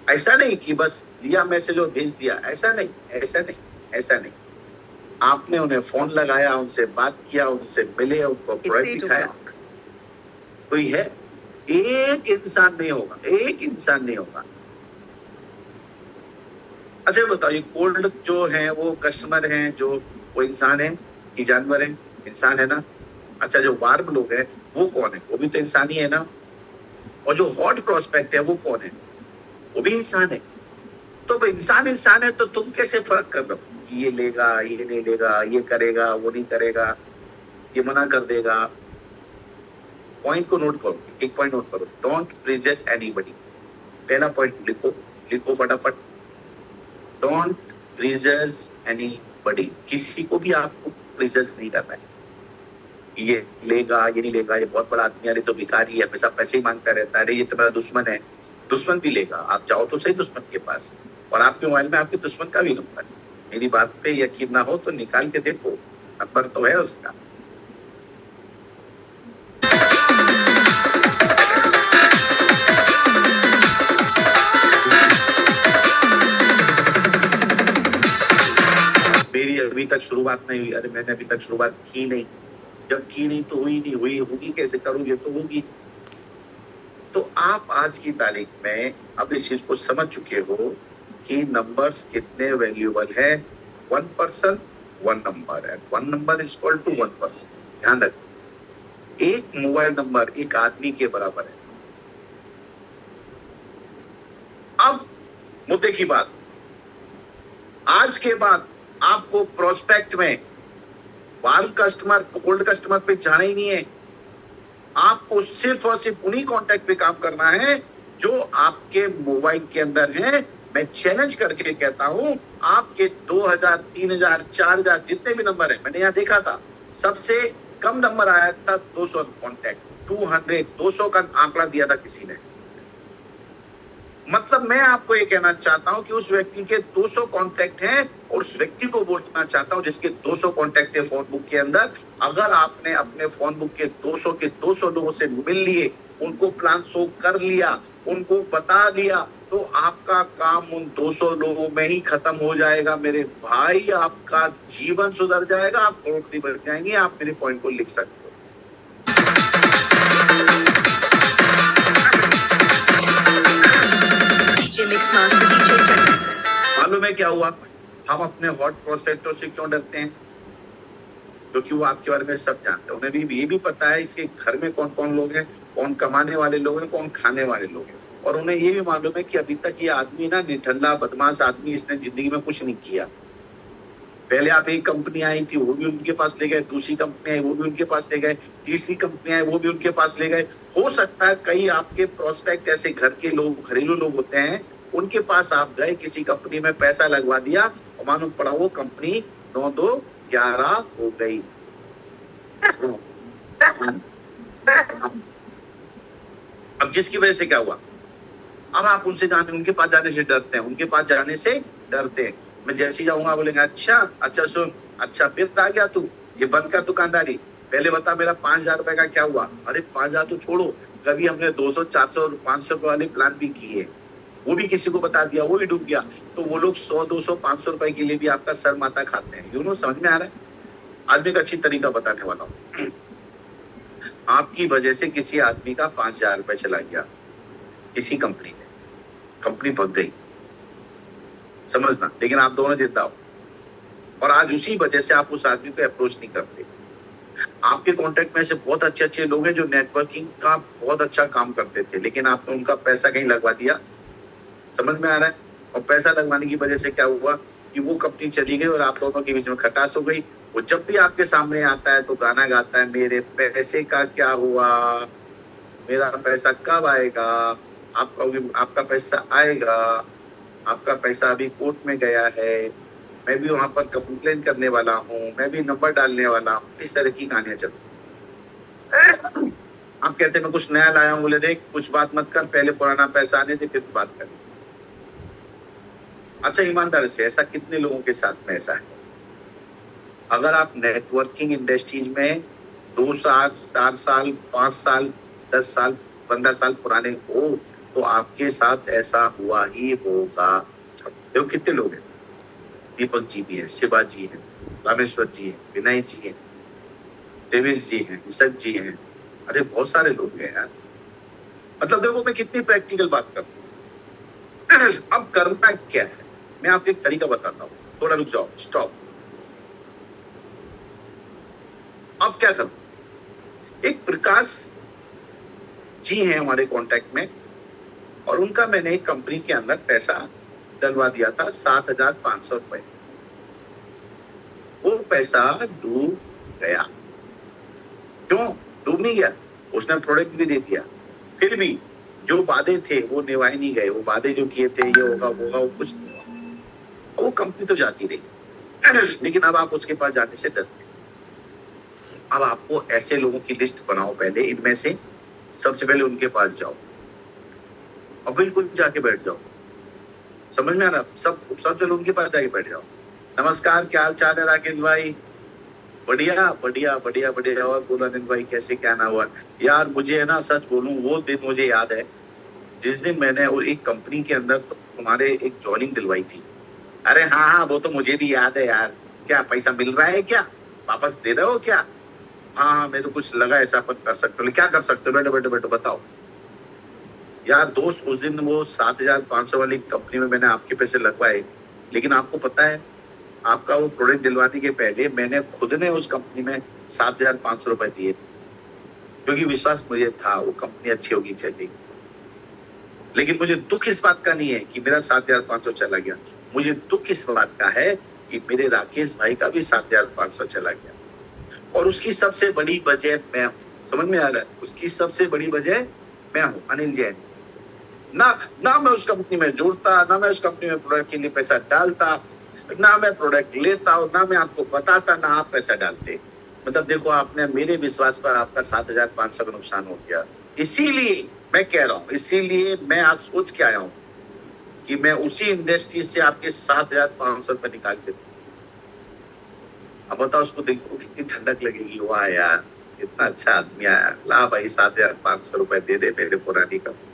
ऐसा नहीं कि बस लिया मैसेज और भेज दिया, ऐसा नहीं, ऐसा नहीं, ऐसा नहीं। आपने उन्हें फोन लगाया, उनसे बात किया, उनसे मिले, उनको प्रोडक्ट दिखाया। कोई है? एक इंसान नहीं होगा, एक इंसान नहीं होगा। अच्छा बताइए कोल्ड जो है वो कस्टमर हैं, जो वो इंसान है कि जानवर है? इंसान है ना। अच्छा जो वार्म लोग हैं वो कौन है? वो भी तो इंसान ही है ना। और जो हॉट प्रोस्पेक्ट है वो कौन है? वो भी इंसान है। तो इंसान इंसान है तो तुम कैसे फर्क कर रहे हो कि ये लेगा, ये नहीं लेगा, ये करेगा, वो नहीं करेगा, ये मना कर देगा? पॉइंट को नोट करो, एक पॉइंट नोट करो, डोंट प्रेजेस एनीबॉडी। पहला पॉइंट लिखो, लिखो फटाफट, डोंट प्रेजेस एनीबॉडी। किसी को भी आपको प्रेजेस नहीं करना है। ये लेगा, ये नहीं लेगा, ये बहुत बड़ा आदमी है, ये तो भिखारी है, हमेशा पैसे ही मांगता रहता है, अरे ये तो मेरा दुश्मन है। दुश्मन भी लेगा, आप जाओ तो सही दुश्मन के पास, और आपके मोबाइल में आपके दुश्मन का भी नंबर है। मेरी बात पे यकीन ना हो तो निकाल के देखो, नंबर तो है उसका। मेरी अभी तक शुरुआत नहीं हुई, अरे मैंने अभी तक शुरुआत की नहीं, जब की नहीं तो हुई नहीं, हुई होगी कैसे, करूंगे तो होगी। तो आप आज की तारीख में अब इस चीज को समझ चुके हो कि नंबर्स कितने वैल्यूएबल है। 1% 1 नंबर है, 1 नंबर इज इक्वल टू 1%। ध्यान रखें, एक मोबाइल नंबर एक आदमी के बराबर है। अब मुद्दे की बात, आज के बाद आपको प्रोस्पेक्ट में वार्म कस्टमर कोल्ड कस्टमर पे जाना ही नहीं है। आपको सिर्फ और सिर्फ उन्हीं कॉन्टैक्ट पे काम करना है जो आपके मोबाइल के अंदर है। मैं चैलेंज करके कहता हूं, आपके 2000 3000 4000 जितने भी नंबर है, मैंने यहां देखा था सबसे कम नंबर आया था 200 कॉन्टैक्ट, 200 का आंकड़ा दिया था किसी ने। मतलब मैं आपको ये कहना चाहता हूं कि उस व्यक्ति के 200 कॉन्टैक्ट हैं और उस व्यक्ति को बोलना चाहता हूं जिसके 200 कॉन्टैक्ट है फोन बुक के अंदर, अगर आपने अपने फोन बुक के 200 लोगों से मिल लिए, उनको प्लान शो कर लिया, उनको बता दिया, तो आपका काम उन 200 लोगों में ही खत्म हो जाएगा मेरे भाई। आपका जीवन सुधर जाएगा, आप करोड़पति बन जाएंगे। आप मेरे पॉइंट को लिख सकते हो। DJ Mix Master DJ Chandan. मालूम है क्या हुआ? हम अपने हॉट प्रोस्पेक्टों से क्यों डरते हैं? क्योंकि वो आपके बारे में सब जानते हैं। उन्हें भी ये भी पता है इसके घर में कौन कौन लोग हैं, कौन कमाने वाले लोग हैं, कौन खाने वाले लोग हैं। और उन्हें ये भी मालूम है कि अभी तक ये आदमी ना निठल्ला बदमाश आदमी, इसने जिंदगी में कुछ नहीं किया। पहले आप एक कंपनी आई थी, वो भी उनके पास ले गए, दूसरी कंपनी आई, वो भी उनके पास ले गए, तीसरी कंपनी आई, वो भी उनके पास ले गए। हो सकता है कई आपके प्रोस्पेक्ट ऐसे घर के लोग, घरेलू लोग होते हैं, उनके पास आप गए, किसी कंपनी में पैसा लगवा दिया और मालूम पड़ा वो कंपनी 9-2-11 हो गई। अब जिसकी वजह से क्या हुआ, अब आप उनसे जाने, उनके पास जाने से डरते हैं, उनके पास जाने से डरते हैं। मैं जैसे ही जाऊंगा बोलेंगे अच्छा सुन, अच्छा फिर आ गया तू, ये बंद कर दुकानदारी, पहले बता मेरा 5000 रुपए का क्या हुआ। अरे 5000 तो छोड़ो, कभी हमने 200 400 500 वाले प्लान भी किए, वो भी किसी को बता दिया, वो भी डूब गया। तो वो लोग 100 200 500 रुपए के लिए भी आपका सर माथा खाते हैं। समझ में आ रहा है? आज मैं एक अच्छी तरीका बताने वाला हूँ। आपकी वजह से किसी आदमी का 5000 रुपए चला गया किसी कंपनी में, कंपनी भग गई, समझना, लेकिन आप दोनों जिंदा हो। और आज उसी वजह से आप उस आदमी को अप्रोच नहीं करते। आपके कांटेक्ट में से बहुत अच्छे लोग हैं जो नेटवर्किंग का बहुत अच्छा काम करते थे, लेकिन आपने उनका पैसा कहीं लगवा दिया। समझ में आ रहा है? और पैसा लगवाने की वजह से क्या हुआ कि वो कंपनी चली गई और आप दोनों के बीच में खटास हो गई। वो जब भी आपके सामने आता है तो गाना गाता है, मेरे पैसे का क्या हुआ, मेरा पैसा कब आएगा। आपका पैसा आएगा, आपका पैसा अभी कोर्ट में गया है, मैं भी वहां पर कंप्लेन करने वाला हूँ, मैं भी नंबर डालने वाला हूँ। इस तरह की कहानियां चल। आप कहते मैं कुछ नया लाया हूँ, बोले देख कुछ बात मत कर, पहले पुराना पैसा आने दे फिर बात कर। अच्छा ईमानदारी से, ऐसा कितने लोगों के साथ में ऐसा है? अगर आप नेटवर्किंग इंडस्ट्रीज में 2 साल 4 साल 5 साल 10 साल 15 साल पुराने हो तो आपके साथ ऐसा हुआ ही होगा। देखो कितने लोग हैं, दीपक जी भी है, शिवा जी है, रामेश्वर जी है, विनय जी है, देवेश जी है, निशक जी है, अरे बहुत सारे लोग हैं यार। मतलब देखो मैं कितनी प्रैक्टिकल बात करता हूँ। अब करना क्या है, मैं आपको एक तरीका बताता हूँ, थोड़ा रुक जाओ, स्टॉप। अब क्या करूं? एक प्रकाश जी हैं हमारे कांटेक्ट में, और उनका मैंने एक कंपनी के अंदर पैसा डलवा दिया था 7500 रुपए। वो पैसा डूब गया। क्यों डूब नहीं गया? उसने प्रोडक्ट भी दे दिया, फिर भी जो वादे थे वो निभाए नहीं गए। वो वादे जो किए थे ये होगा वो होगा, वो कुछ नहीं हुआ। वो कंपनी तो जाती रही, लेकिन अब आप उसके पास जाने से डरते। अब आपको ऐसे लोगों की लिस्ट बनाओ, पहले इनमें से सबसे पहले उनके पास जाओ और बिल्कुल जाके बैठ जाओ। समझ में आ रहा? सबसे लोगों के पास जाके बैठ जाओ नमस्कार, क्या हाल चाल है राकेश भाई? बढ़िया बढ़िया बढ़िया बढ़िया। और बोलो अनिल भाई, कैसे क्या ना हुआ? यार मुझे है ना, सच बोलूं, वो दिन मुझे याद है जिस दिन मैंने वो एक कंपनी के अंदर तुम्हारे एक ज्वाइनिंग दिलवाई थी। अरे हाँ हाँ, वो तो मुझे भी याद है यार। क्या पैसा मिल रहा है क्या? वापस दे रहे हो क्या? हाँ हाँ, मेरे को कुछ लगा ऐसा अपन कर सकते हो। क्या कर सकते हो? बैठो बैठो बैठो, बताओ। यार दोस्त, उस दिन वो 7,500 वाली कंपनी में मैंने आपके पैसे लगवाए, लेकिन आपको पता है, आपका वो प्रोडक्ट दिलवाने के पहले मैंने खुद ने उस कंपनी में 7,500 रुपए दिए थे, क्योंकि विश्वास मुझे था वो कंपनी अच्छी होगी, चलेगी। लेकिन मुझे दुख इस बात का नहीं है कि मेरा 7,500 चला गया। मुझे दुख इस बात का है कि मेरे राकेश भाई का भी 7,500 चला गया। और उसकी सबसे बड़ी वजह मैं हूँ। समझ में आ रहा है? उसकी सबसे बड़ी वजह मैं हूँ, अनिल जैन। ना ना मैं उस कंपनी में जुड़ता, ना मैं उस कंपनी में प्रोडक्ट के लिए पैसा डालता, ना मैं प्रोडक्ट लेता हूँ, ना मैं आपको बताता, ना आप पैसा डालते। मतलब देखो, आपने मेरे विश्वास पर आपका 7,500 का नुकसान हो गया। इसीलिए मैं कह रहा हूँ, इसीलिए मैं आज सोच के आया हूँ कि मैं उसी इंडस्ट्री से आपके 7,500 रुपए निकाल के दूं। अब बताओ, उसको देखो कितनी ठंडक लगेगी। वाह यार, इतना अच्छा आदमी आया, ला भाई 7,500 रुपए दे दे मेरे पुरानी कंपनी।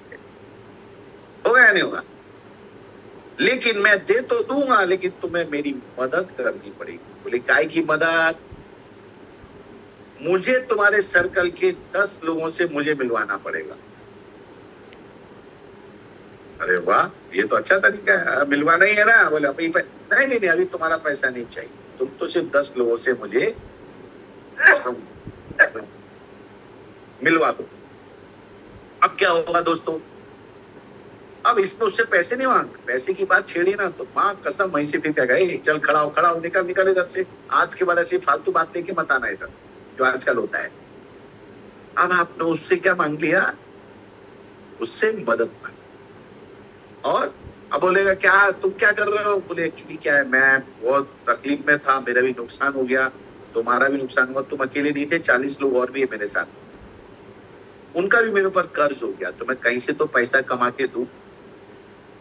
होगा या नहीं होगा? लेकिन मैं दे तो दूंगा, लेकिन तुम्हें मेरी मदद करनी पड़ेगी। बोले, काय की मदद? मुझे तुम्हारे सर्कल के 10 लोगों से मुझे मिलवाना पड़ेगा। अरे वाह, ये तो अच्छा तरीका है। मिलवाना ही है ना? बोले अभी नहीं नहीं नहीं, अभी तुम्हारा पैसा नहीं चाहिए, तुम तो सिर्फ 10 लोगों से मुझे मिलवा दो। अब क्या होगा दोस्तों? अब इसमें उससे पैसे नहीं मांग, पैसे की बात छेड़ी ना तो मां कसम वहीं से फिर क्या गए, चल खड़ा हो, खड़ा हो, निकल निकल इधर से। आज के बाद ऐसी फालतू बात लेके मत आना इधर, जो आजकल होता है। अब आपने उससे क्या मांग लिया? उससे मदद मांग। और अब बोलेगा क्या, तुम क्या कर रहे हो? बोले एक्चुअली क्या है, मैं बहुत तकलीफ में था, मेरा भी नुकसान हो गया, तुम्हारा भी नुकसान हुआ, तुम अकेले नहीं थे, 40 लोग और भी है मेरे साथ, उनका भी मेरे ऊपर कर्ज हो गया, तो मैं कहीं से तो पैसा कमा के दूं।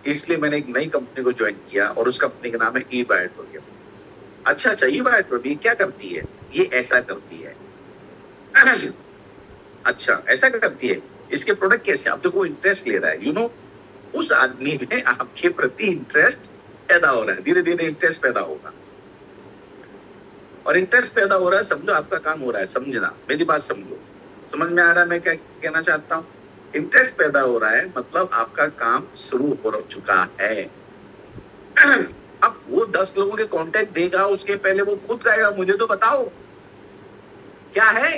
इसलिए मैंने एक नई कंपनी को ज्वाइन किया और उस कंपनी का नाम है ई बायोटोरियम। अच्छा अच्छा, ई बायोटोरियम क्या करती है? ये ऐसा करती है। अच्छा, ऐसा करती है। इसके प्रोडक्ट कैसे? अब देखो, इंटरेस्ट ले रहा है, उस आदमी में आपके प्रति इंटरेस्ट पैदा हो रहा है, धीरे धीरे इंटरेस्ट पैदा होगा। और इंटरेस्ट पैदा हो रहा है, समझो आपका काम हो रहा है। समझना, मेरी बात समझो। समझ में आ रहा है मैं क्या कहना चाहता हूँ? इंटरेस्ट पैदा हो रहा है, मतलब आपका काम शुरू हो चुका है। अब वो 10 लोगों के कांटेक्ट देगा, उसके पहले वो खुद कहेगा मुझे तो बताओ क्या है।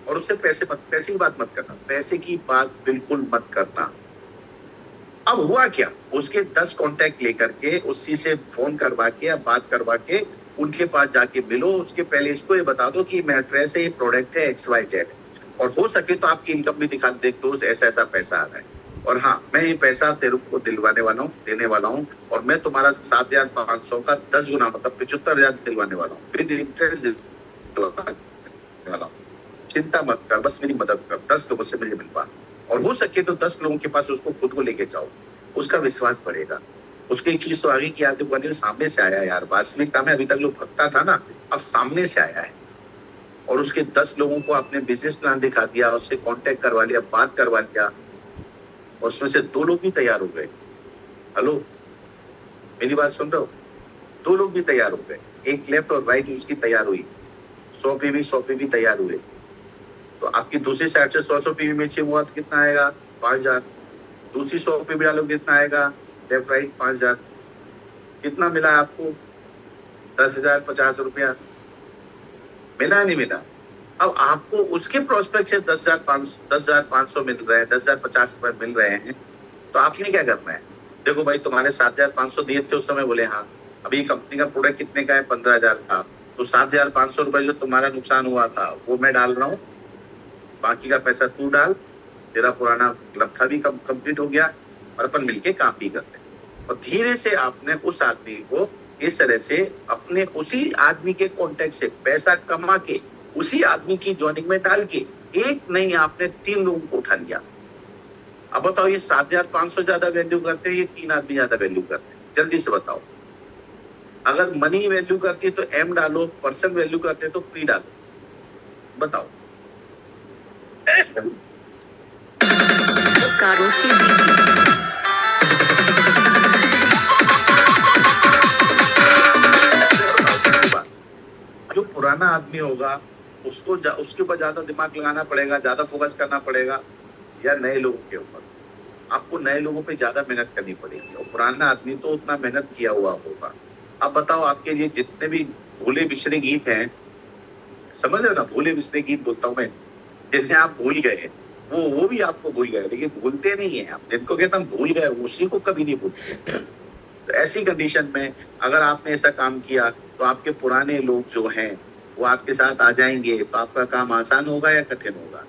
और उससे पैसे की बात मत करना, पैसे की बात बिल्कुल मत करना। अब हुआ क्या, उसके 10 कांटेक्ट लेकर के उसी से फोन करवा के या बात करवा के उनके पास जाके मिलो। उसके पहले इसको ये बता दो कि मैट्रेस है, ये प्रोडक्ट है XYZ, और हो सके तो आपकी इनकम भी दिखा दे, तो ऐसा ऐसा पैसा आ रहा है। और हाँ, मैं ये पैसा तेरे को दिलवाने वाला हूँ, देने वाला हूँ, और मैं तुम्हारा 7,500 का 10 गुना, मतलब 75,000 दिलवाने वाला हूँ, विद इंटरेस्ट दिलवाने वाला हूँ। चिंता मत कर, बस मेरी मदद कर, 10 लोगों से मुझे मिलवा। और हो सके तो 10 लोगों के पास उसको खुद को लेके जाओ, उसका विश्वास बढ़ेगा। उसको एक चीज तो आगे की आदत बनी, सामने से आया यार, वास्तविकता में अभी तक जो भगता था ना, अब सामने से आया है। और उसके 10 लोगों को आपने बिजनेस प्लान दिखा दिया, उससे कांटेक्ट करवा लिया, बात करवा लिया, और उसमें से 2 लोग भी तैयार हो गए। हेलो, मेरी बात सुन रहे हो? 2 लोग भी तैयार हो गए, एक लेफ्ट और राइट उसकी तैयार हुई, 100 पीवी तैयार हुए। तो आपकी दूसरी साइड से 100 पीवी मैचिंग हुआ तो कितना आएगा? 5,000। दूसरी 100 पीवी डालोगे कितना आएगा? Left right 5,000। कितना मिला आपको? 10,050 रुपया मिला, नहीं मिला? अब आपको उसके प्रोस्पेक्ट से 10,500 मिल रहे हैं, 10,050 रुपए मिल रहे हैं, तो आपने क्या करना है? देखो भाई, तुम्हारे 7,500 दिए थे उस समय, बोले हाँ। अभी कंपनी का प्रोडक्ट कितने का है? 15,000 का। तो 7,500 रुपए जो तुम्हारा नुकसान हुआ था वो मैं डाल रहा हूँ, बाकी का पैसा तू डाल। तेरा पुराना लफड़ा भी कंप्लीट हो गया, और अपन मिलके काम भी करते हैं। और धीरे से आपने उस आदमी को इस तरह से अपने उसी आदमी के कांटेक्ट से पैसा कमा के उसी आदमी की जॉइनिंग में डाल के एक नहीं, आपने 3 लोगों को उठा लिया। अब बताओ, ये 7,500 ज्यादा वैल्यू करते हैं, ये 3 आदमी ज्यादा वैल्यू करते हैं? जल्दी से बताओ। अगर मनी वैल्यू करती है तो एम डालो, पर्सन वैल्यू करते हैं तो पी डालो। बताओ। Karosti CG. जो पुराना आदमी होगा उसके ऊपर ज्यादा दिमाग लगाना पड़ेगा, ज्यादा फोकस करना पड़ेगा, या नए लोगों के ऊपर? आपको नए लोगों पे ज्यादा मेहनत करनी पड़ेगी, और पुराना आदमी तो उतना मेहनत किया हुआ होगा। अब बताओ, आपके लिए जितने भी भूले बिछड़े गीत हैं, समझ रहे हो ना, भूले बिछड़े गीत बोलता हूँ मैं, जिन्हें आप भूल गए हैं, वो भी आपको भूल गए, लेकिन भूलते नहीं है आप। जिनको कहते हम भूल गए, उसी को कभी नहीं भूलते। तो ऐसी कंडीशन में अगर आपने ऐसा काम किया तो आपके पुराने लोग जो हैं वो आपके साथ आ जाएंगे, तो आपका काम आसान होगा या कठिन होगा?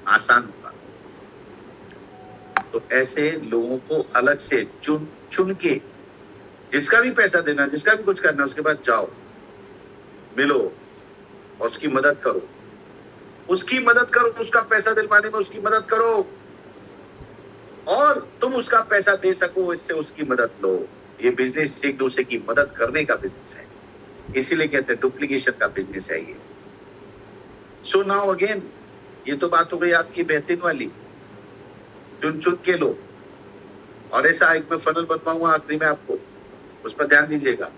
आसान होगा। तो ऐसे लोगों को अलग से चुन चुन के, जिसका भी पैसा देना, जिसका भी कुछ करना, उसके बाद जाओ, मिलो और उसकी मदद करो, उसका पैसा दिलवाने में उसकी मदद करो, और तुम उसका पैसा दे सको, इससे उसकी मदद लो। ये बिजनेस एक दूसरे की मदद करने का बिजनेस है, इसीलिए कहते हैं डुप्लीकेशन का बिजनेस है ये। सो नाउ अगेन, ये तो बात हो गई आपकी बेहतरीन वाली, चुन चुन के लो। और ऐसा एक मैं फनल बनवाऊंगा आखिरी में आपको, उस पर ध्यान दीजिएगा।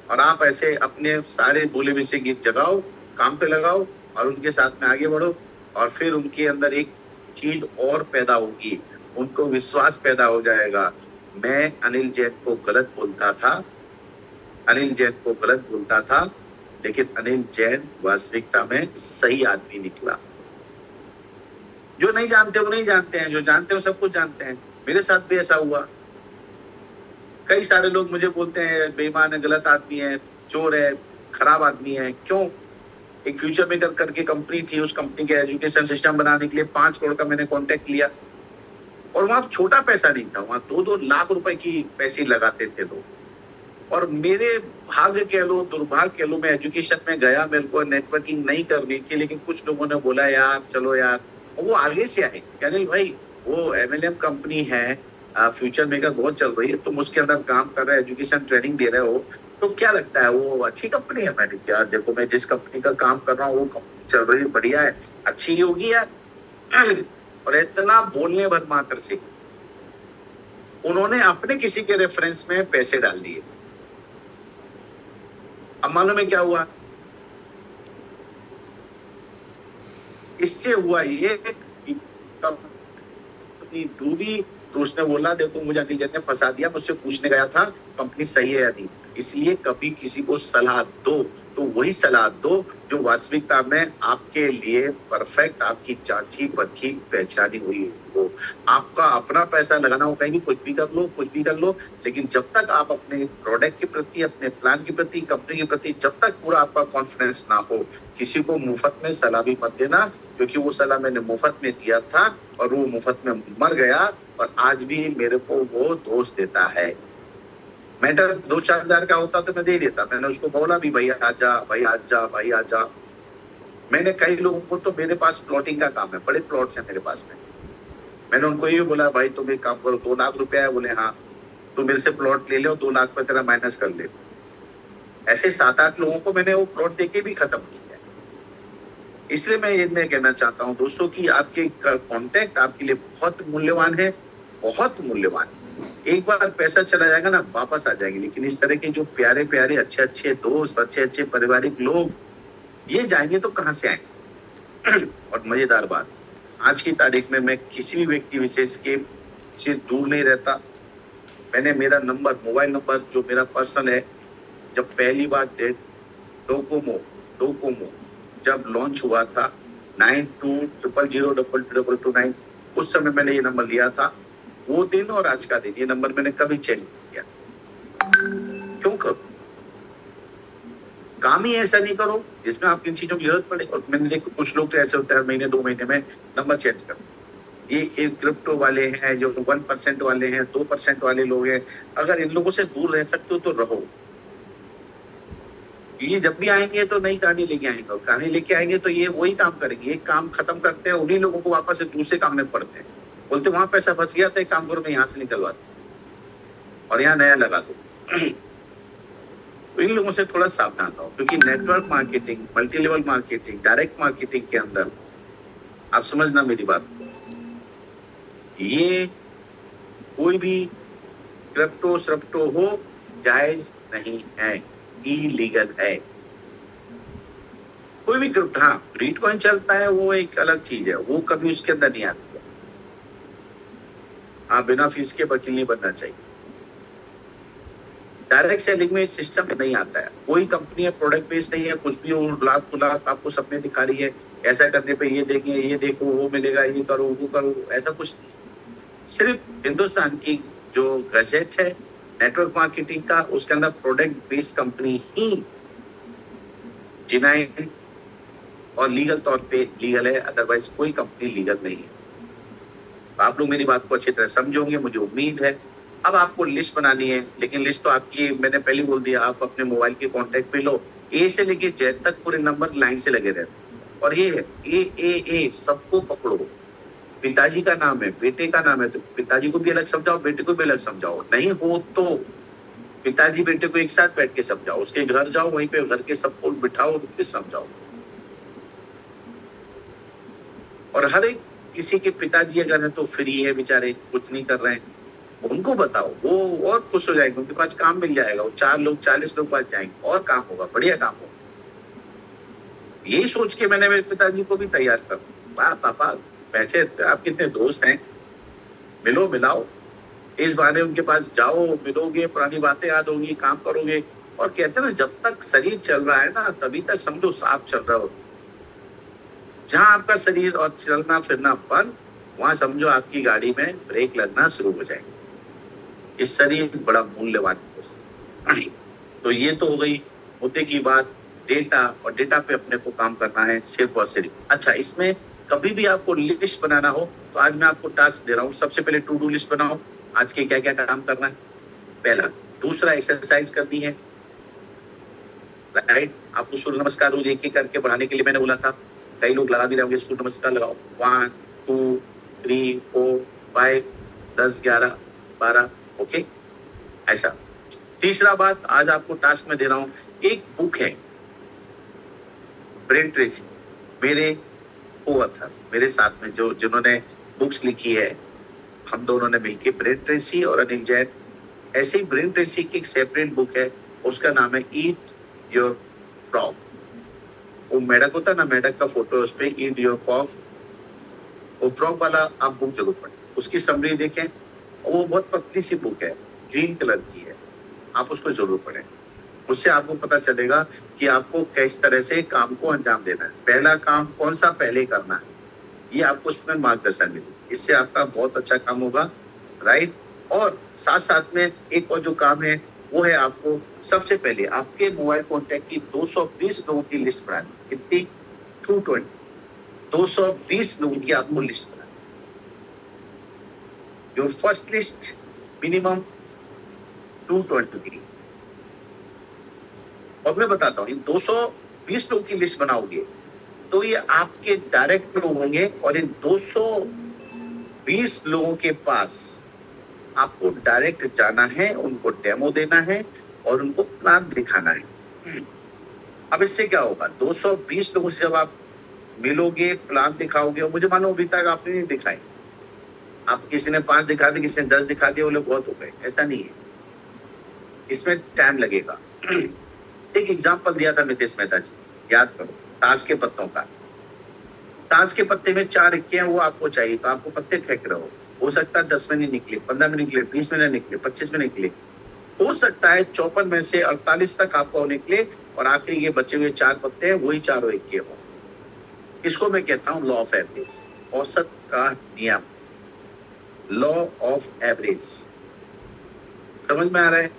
और आप ऐसे अपने सारे भूले बिछड़े गीत जगाओ, काम पे लगाओ, और उनके साथ में आगे बढ़ो, और फिर उनके अंदर एक चीज और पैदा होगी, उनको विश्वास पैदा हो जाएगा। मैं अनिल जैन को गलत बोलता था, लेकिन अनिल जैन वास्तविकता में सही आदमी निकला। जो नहीं जानते वो नहीं जानते हैं, जो जानते हैं वो सब कुछ जानते हैं। मेरे साथ भी ऐसा हुआ। कई सारे लोग मुझे बोलते हैं बेईमान है, गलत आदमी है, चोर है, खराब आदमी है। क्यों? एक फ्यूचर मेकर करके कंपनी थी, उस कंपनी के एजुकेशन सिस्टम बनाने के लिए 5 करोड़ का मैंने कॉन्टेक्ट लिया, और वहां छोटा पैसा नहीं था, वहां 2-2 लाख रुपए की पैसे लगाते थे लोग। और मेरे भाग्य कह लो, दुर्भाग्य कह लो, मैं एजुकेशन में गया, मेरे को नेटवर्किंग नहीं करनी थी, लेकिन कुछ लोगों ने बोला यार चलो यार, और वो आगे से आए कि अनिल भाई वो एमएलएम कंपनी है, फ्यूचर मेकर बहुत चल रही है, तुम उसके अंदर काम कर रहे हो, एजुकेशन ट्रेनिंग दे रहे हो, तो क्या लगता है वो अच्छी कंपनी है? मैंने क्या, देखो मैं जिस कंपनी का काम कर रहा हूँ वो कंपनी चल रही है, बढ़िया है, अच्छी ही होगी यार। और इतना बोलने भर मात्र से उन्होंने अपने किसी के रेफरेंस में पैसे डाल दिए। अब मालूम है क्या हुआ? इससे हुआ ये कंपनी डूबी, तो उसने बोला देखो मुझे अनिल जैन ने फंसा दिया, मुझसे पूछने गया था कंपनी सही है या नहीं। इसलिए कभी किसी को सलाह दो तो वही सलाह दो जो वास्तविकता में आपके लिए परफेक्ट, आपकी चाची परखी पहचानी हुई हो। आपका अपना पैसा लगाना हो, कहीं भी कुछ भी कर लो, लेकिन जब तक आप अपने प्रोडक्ट के प्रति, अपने प्लान के प्रति, कंपनी के प्रति जब तक पूरा आपका कॉन्फिडेंस ना हो, किसी को मुफ्त में सलाह भी मत देना, क्योंकि वो सलाह मैंने मुफ्त में दिया था और वो मुफ्त में मर गया, और आज भी मेरे को वो दोष देता है। मैटर 2-4 हजार का होता तो मैं दे देता, मैंने उसको बोला भी भाई आजा। मैंने कई लोगों को, तो मेरे पास प्लॉटिंग का काम है, बड़े प्लॉट्स हैं मेरे पास में, मैंने उनको ये बोला भाई तुम एक काम करो, 2 लाख रुपया है, बोले हाँ, तो मेरे से प्लॉट ले लो, 2 लाख पे तेरा माइनस कर ले। ऐसे 7-8 लोगों को मैंने वो प्लॉट देके भी खत्म किया है। इसलिए मैं ये कहना चाहता हूँ दोस्तों की आपके कॉन्टेक्ट आपके लिए बहुत मूल्यवान है, बहुत मूल्यवान। एक बार पैसा चला जाएगा ना, वापस आ जाएंगे, लेकिन इस तरह के जो प्यारे प्यारे अच्छे अच्छे दोस्त, अच्छे अच्छे पारिवारिक लोग, ये जाएंगे तो कहाँ से आएंगे? और मजेदार बात, आज की तारीख में मैं किसी भी व्यक्ति विशेष के से दूर नहीं रहता। मैंने मेरा नंबर, मोबाइल नंबर जो मेरा पर्सनल है, जब पहली बार डोकोमो जब लॉन्च हुआ था 9200022229, उस समय मैंने ये नंबर लिया था। वो दिन और आज का दिन, ये नंबर मैंने कभी चेंज नहीं किया। क्यों करो? काम ही ऐसा नहीं करो जिसमें आपकी इन चीजों की जरूरत पड़े। और मैंने देखो कुछ लोग तो ऐसे होते हैं महीने 2 महीने में नंबर चेंज कर। ये एक क्रिप्टो वाले हैं, जो 1% वाले हैं, 2% वाले लोग हैं। अगर इन लोगों से दूर रह सकते हो तो रहो। ये जब भी आएंगे तो नई कहानी लेके आएंगे, और कहानी लेके आएंगे तो ये वही काम करेंगे। एक काम खत्म करते हैं, उन्हीं लोगों को वापस से दूसरे काम में पड़ते हैं, बोलते वहां पैसा फंस गया था, एक काम करो मैं यहाँ से निकलवाता। और यहाँ नया लगा दो। तो इन लोगों से थोड़ा सावधान रहो, क्योंकि network marketing, multi level marketing, direct marketing के अंदर आप समझना मेरी बात, ये कोई भी क्रिप्टो श्रिप्टो हो जायज नहीं है, इलीगल है। कोई भी क्रिप्टो, हाँ बिटकॉइन चलता है वो एक अलग चीज है, वो कभी उसके अंदर नहीं आती है। हाँ बिना फीस के वकील नहीं बनना चाहिए। डायरेक्ट सेलिंग में सिस्टम नहीं आता है। कोई कंपनी है प्रोडक्ट बेस्ड नहीं है, कुछ भी वो लाख लाख आपको सपने दिखा रही है, ऐसा करने पे ये देखें, ये देखो, वो मिलेगा, ये करो, वो करो, ऐसा कुछ नहीं। सिर्फ हिंदुस्तान की जो गजेट है नेटवर्क मार्केटिंग का, उसके अंदर प्रोडक्ट बेस्ड कंपनी ही जिनाइन और लीगल तौर पे लीगल है, अदरवाइज कोई कंपनी लीगल नहीं है। आप लोग मेरी बात को अच्छी तरह समझोगे, मुझे उम्मीद है। अब आपको लिस्ट बनानी है, लेकिन लिस्ट तो आपकी मैंने पहले बोल दिया, आप अपने मोबाइल के कांटेक्ट पे लो, ए से लेके जेड तक पूरे नंबर लाइन से लगे रहते हैं। और ये है ए सबको पकड़ो। पिताजी का नाम है, बेटे का नाम है, तो पिताजी को भी अलग समझाओ, बेटे को भी अलग समझाओ। नहीं हो तो पिताजी बेटे को एक साथ बैठ के समझाओ, उसके घर जाओ, वहीं पे घर के सबको बिठाओ और फिर समझाओ। और हर एक किसी के पिताजी अगर है तो फ्री है बेचारे, कुछ नहीं कर रहे हैं, उनको बताओ, वो और खुश हो जाएंगे, उनके पास काम मिल जाएगा, वो 4 लोग 40 लोग पास जाएंगे और काम होगा, बढ़िया काम होगा। यही सोच के मैंने मेरे पिताजी को भी तैयार कर, वाह पापा बैठे, आप कितने दोस्त हैं, मिलो मिलाओ, इस बहाने उनके पास जाओ, मिलोगे, पुरानी बातें याद होगी, काम करोगे। और कहते हैं ना, जब तक शरीर चल रहा है ना तभी तक समझो साफ चल रहा हो। जहां आपका शरीर और चलना फिरना बंद, वहां समझो आपकी गाड़ी में ब्रेक लगना शुरू हो जाएगी। इस शरीर बड़ा मूल्यवान है। तो ये तो हो गई मुद्दे की बात, डेटा, और डेटा पे अपने को काम करना है सिर्फ और सिर्फ। अच्छा, इसमें कभी भी आपको लिस्ट बनाना हो तो आज मैं आपको टास्क दे रहा हूँ। सबसे पहले टू डू लिस्ट बनाओ, आज के क्या क्या काम करना है, पहला। दूसरा, एक्सरसाइज करनी है, राइट। आपको सूर्य नमस्कार रोज एक एक करके बढ़ाने के लिए मैंने बोला था, कई लोग लगा भी रहे होंगे, सूर्य नमस्कार लगाओ। 1 2 3 4 5 10 11 12, ओके, ऐसा। तीसरा बात, आज आपको टास्क में दे रहा हूं, एक बुक है ब्रेन ट्रेसी, मेरे को-ऑथर, मेरे साथ में जो जिन्होंने बुक्स लिखी है, हम दोनों ने मिलकर, ब्रेन ट्रेसी और अनिल जैन। ऐसे ही ब्रेन ट्रेसी की एक सेपरेट बुक है, उसका नाम है ईट योर फ्रॉग। वो मेढक होता है ना, मेढक का फोटो है उस पे, ईट योर फ्रॉग। वो फ्रॉग वाला आप बुक जरूर पढ़ें, उसकी समरी देखें। वो बहुत पतली सी बुक है, ग्रीन कलर की है, आप उसको जरूर पढ़ें। उससे आपको पता चलेगा कि आपको किस तरह से काम को अंजाम देना है, पहला काम कौन सा पहले करना है, ये आपको उसमें मार्गदर्शन मिलेगी। इससे आपका बहुत अच्छा काम होगा, राइट। और साथ साथ में एक और जो काम है वो है, आपको सबसे पहले आपके मोबाइल कॉन्टेक्ट की 220 लोगों की लिस्ट बनानी। कितनी? 220, 220 लोगों की आपको लिस्ट बनानी। Your first list minimum 220। और मैं बताता हूँ, इन 220 लोगों की लिस्ट बनाओगे तो ये आपके डायरेक्ट लोग होंगे, और इन 220 लोगों के पास आपको डायरेक्ट जाना है, उनको डेमो देना है और उनको प्लान दिखाना है। अब इससे क्या होगा, 220 लोगों से जब आप मिलोगे, प्लान दिखाओगे, और मुझे मानो अभी तक आपने नहीं दिखाए, आप किसी ने 5 दिखा दिए, किसी ने 10 दिखा दिए, वो लोग बहुत हो गए, ऐसा नहीं है, इसमें टाइम लगेगा। एक एग्जाम्पल दिया था नितेश मेहता जी, याद करो, ताश के पत्तों का। ताश के पत्ते में 4 इक्के हैं, वो आपको चाहिए, तो आपको पत्ते फेंक रहे हो सकता है 10 में नहीं निकले, 15 में निकले, 20 में नहीं निकले, 25 में निकले, हो सकता है 54 में से 48 तक आपको निकले, और आखिरी ये बचे हुए 4 पत्ते हैं वही चारों इक्के हो। इसको मैं कहता हूँ लॉ ऑफ एवरेज, औसत का नियम, लॉ ऑफ एवरेज। समझ में आ रहा है?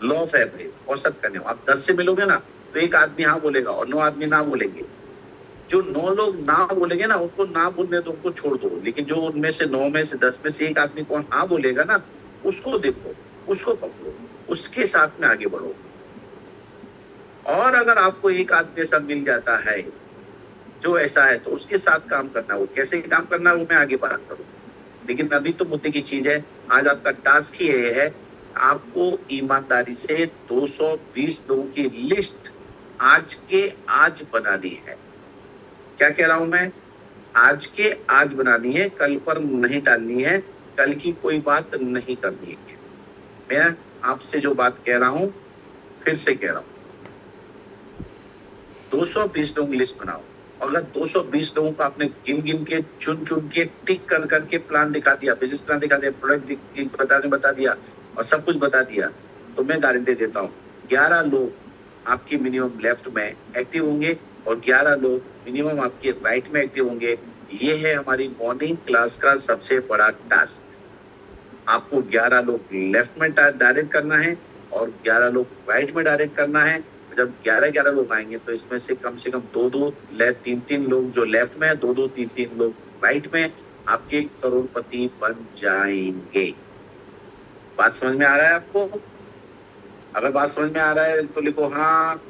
लॉ ऑफ एवरेज, औसत का नियम। आप 10 से मिलोगे ना तो एक आदमी हाँ बोलेगा और 9 आदमी ना बोलेंगे। जो 9 लोग ना बोलेंगे ना, उनको ना बोलने दो, उनको छोड़ दो। लेकिन जो उनमें से 9 में से 10 में से एक आदमी कौन हाँ बोलेगा ना, उसको देखो, उसको पकड़ो, उसके साथ में आगे बढ़ो। और अगर आपको एक आदमी ऐसा मिल जाता है जो ऐसा है, तो उसके साथ काम करना। वो कैसे काम करना है वो मैं आगे बात करूँ, लेकिन अभी तो मुद्दे की चीज है, आज आपका टास्क ही ये है, आपको ईमानदारी से 220 लोगों की लिस्ट आज के आज बनानी है। क्या कह रहा हूं मैं? आज के आज बनानी है, कल पर नहीं डालनी है, कल की कोई बात नहीं करनी है। मैं आपसे जो बात कह रहा हूं, फिर से कह रहा हूं, 220 लोगों की लिस्ट बनाओ। अगर 220 लोगों को आपने गिन गिन के चुन चुन के टिक कर करके प्लान दिखा दिया, बिजनेस प्लान दिखा दिया, प्रोडक्ट बता दिया और सब कुछ बता दिया, तो मैं गारंटी देता हूँ 11 लोग आपके मिनिमम लेफ्ट में एक्टिव होंगे और 11 लोग मिनिमम आपके राइट में एक्टिव होंगे। ये है हमारी मॉर्निंग क्लास का सबसे बड़ा टास्क। आपको 11 लोग लेफ्ट में डायरेक्ट करना है और 11 लोग राइट में डायरेक्ट करना है। जब 11 लोग आएंगे तो इसमें से कम 2 3 लोग जो लेफ्ट में है, 2 3 लोग राइट में, आपके करोड़पति बन जाएंगे। बात समझ में आ रहा है आपको? अगर बात समझ में आ रहा है तो लिखो हाँ,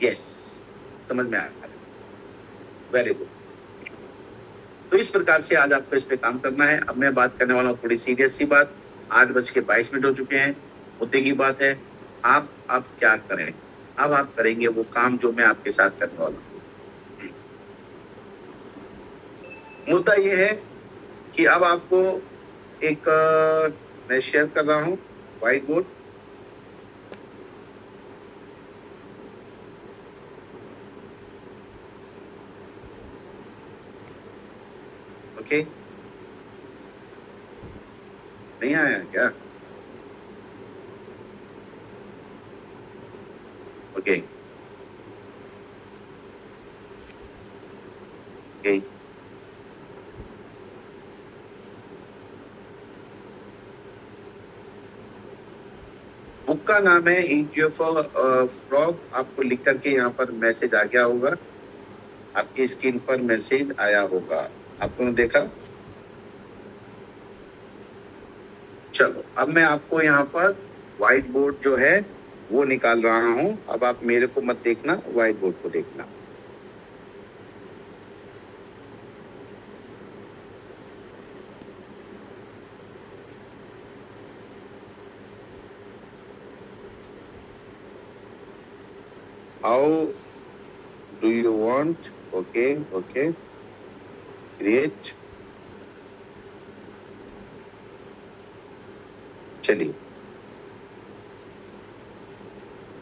यस, समझ में आ रहा है, वेरी गुड। तो इस प्रकार से आज आपको इस पे काम करना है। अब मैं बात करने वाला हूँ थोड़ी सीरियस सी बात। 8:22 हो चुके हैं। मुद्दे की बात है, आप अब क्या करें? अब आप करेंगे वो काम जो मैं आपके साथ करने वाला हूँ। मुद्दा ये है कि अब आपको एक मैं शेयर कर रहा हूँ व्हाइट बोर्ड। ओके, नहीं आया क्या? ओके ओके, बुक का नाम है यूएफओ फ्रॉग। आपको लिख करके यहाँ पर मैसेज आ गया होगा, आपकी स्क्रीन पर मैसेज आया होगा, आपने देखा? चलो, अब मैं आपको यहाँ पर व्हाइट बोर्ड जो है वो निकाल रहा हूँ। अब आप मेरे को मत देखना, व्हाइट बोर्ड को देखना। How do you want? Okay, okay. Create. चलिए,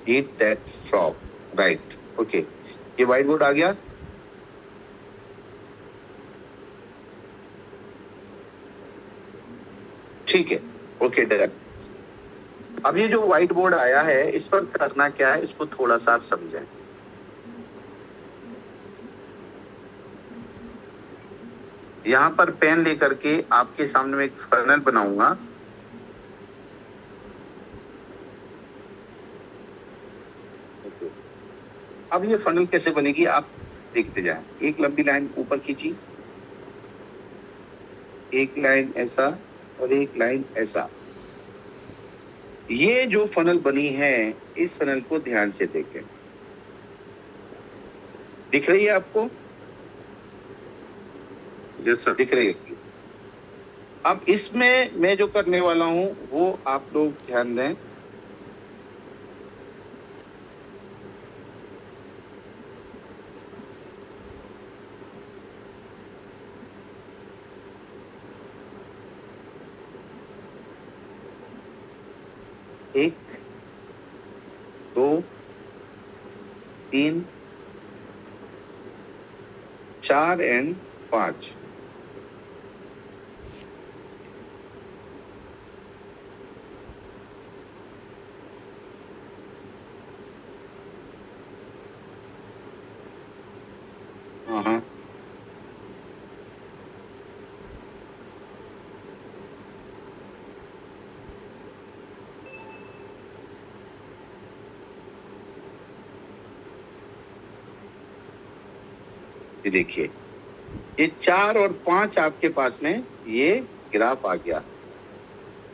eat that frog. Right. Okay. ये व्हाइट बोर्ड आ गया। ठीक है, ओके डन। अब ये जो व्हाइट बोर्ड आया है, इस पर करना क्या है, इसको थोड़ा सा आप समझें। यहाँ पर पेन लेकर के आपके सामने में एक फनल बनाऊंगा। अब ये फनल कैसे बनेगी आप देखते जाएं। एक लंबी लाइन ऊपर खींची, एक लाइन ऐसा और एक लाइन ऐसा। ये जो फनल बनी है, इस फनल को ध्यान से देखें। दिख रही है आपको? यस सर, दिख रही है। अब इसमें मैं जो करने वाला हूं वो आप लोग ध्यान दें। एक, दो, तीन, 4 एंड 5। हाँ, ये देखिए, ये 4 और 5 आपके पास में ये ग्राफ आ गया।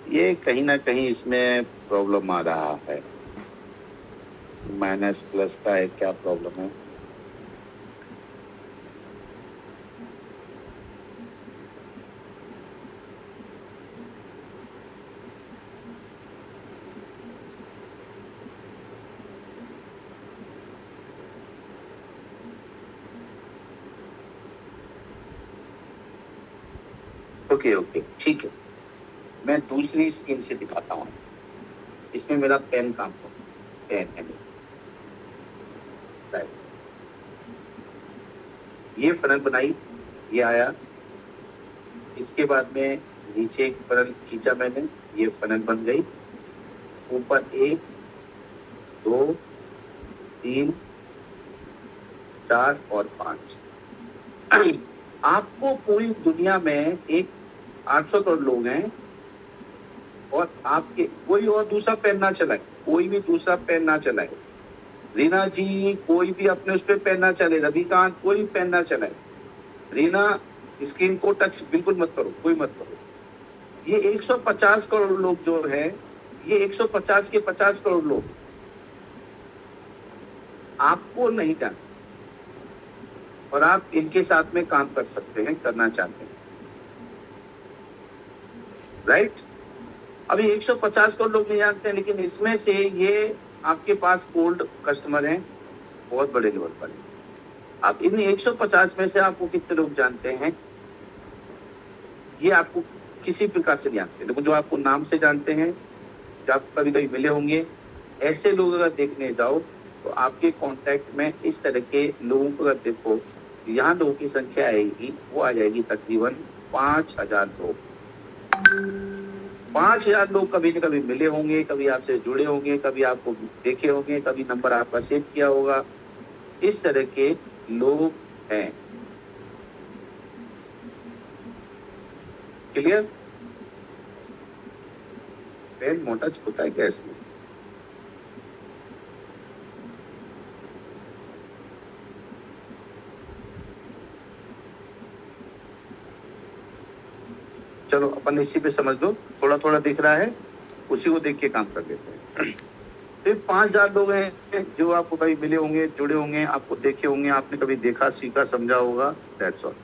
ये कहीं ना कहीं इसमें प्रॉब्लम आ रहा है, माइनस प्लस का है, क्या प्रॉब्लम है? ओके ओके ठीक है, मैं दूसरी स्कीम से दिखाता हूँ। इसमें मेरा पेन काम हो, पेन है मेरे पास। Right. ये फनल बनाई, ये आया, इसके बाद में नीचे एक फनल खींचा मैंने, ये फनल बन गई, ऊपर 1 2 3 4 और 5। आपको पूरी दुनिया में एक 800 करोड़ लोग हैं और आपके कोई और दूसरा पेन ना चलाए, कोई भी दूसरा पेन ना चलाए, रीना जी कोई भी अपने उस पर पेन ना चले, रविकांत कोई भी पेन ना चलाए, रीना स्क्रीन को टच बिल्कुल मत करो, कोई मत करो। ये 150 करोड़ लोग जो है, ये 150 के 50 करोड़ लोग आपको नहीं जानते और आप इनके साथ में काम कर सकते हैं, करना चाहते हैं, राइट? अभी 150 करोड़ लोग नहीं जानते हैं, लेकिन इसमें से ये आपके पास गोल्ड कस्टमर हैं, बहुत बड़े लेवल पर। अब इन 150 में से आपको कितने लोग जानते हैं, ये आपको किसी प्रकार से नहीं जानते, लेकिन जो आपको नाम से जानते हैं, जो आप कभी कभी मिले होंगे, ऐसे लोग अगर देखने जाओ तो आपके कांटेक्ट में इस तरह के लोगों को अगर देखो, यहाँ लोगों की संख्या आएगी, वो आ जाएगी तकरीबन 5000 लोग। 5000 लोग कभी न कभी मिले होंगे, कभी आपसे जुड़े होंगे, कभी आपको देखे होंगे, कभी नंबर आपका सेव किया होगा, इस तरह के लोग हैं। क्लियर? पेन मोटा होता है क्या इसमें? चलो अपन इसी पे समझ लो, थोड़ा थोड़ा दिख रहा है, उसी को देख के काम कर लेते हैं। फिर 5000 लोग हैं जो आपको कभी मिले होंगे, जुड़े होंगे, आपको देखे होंगे, आपने कभी देखा, सीखा, समझा होगा, दैट्स ऑल।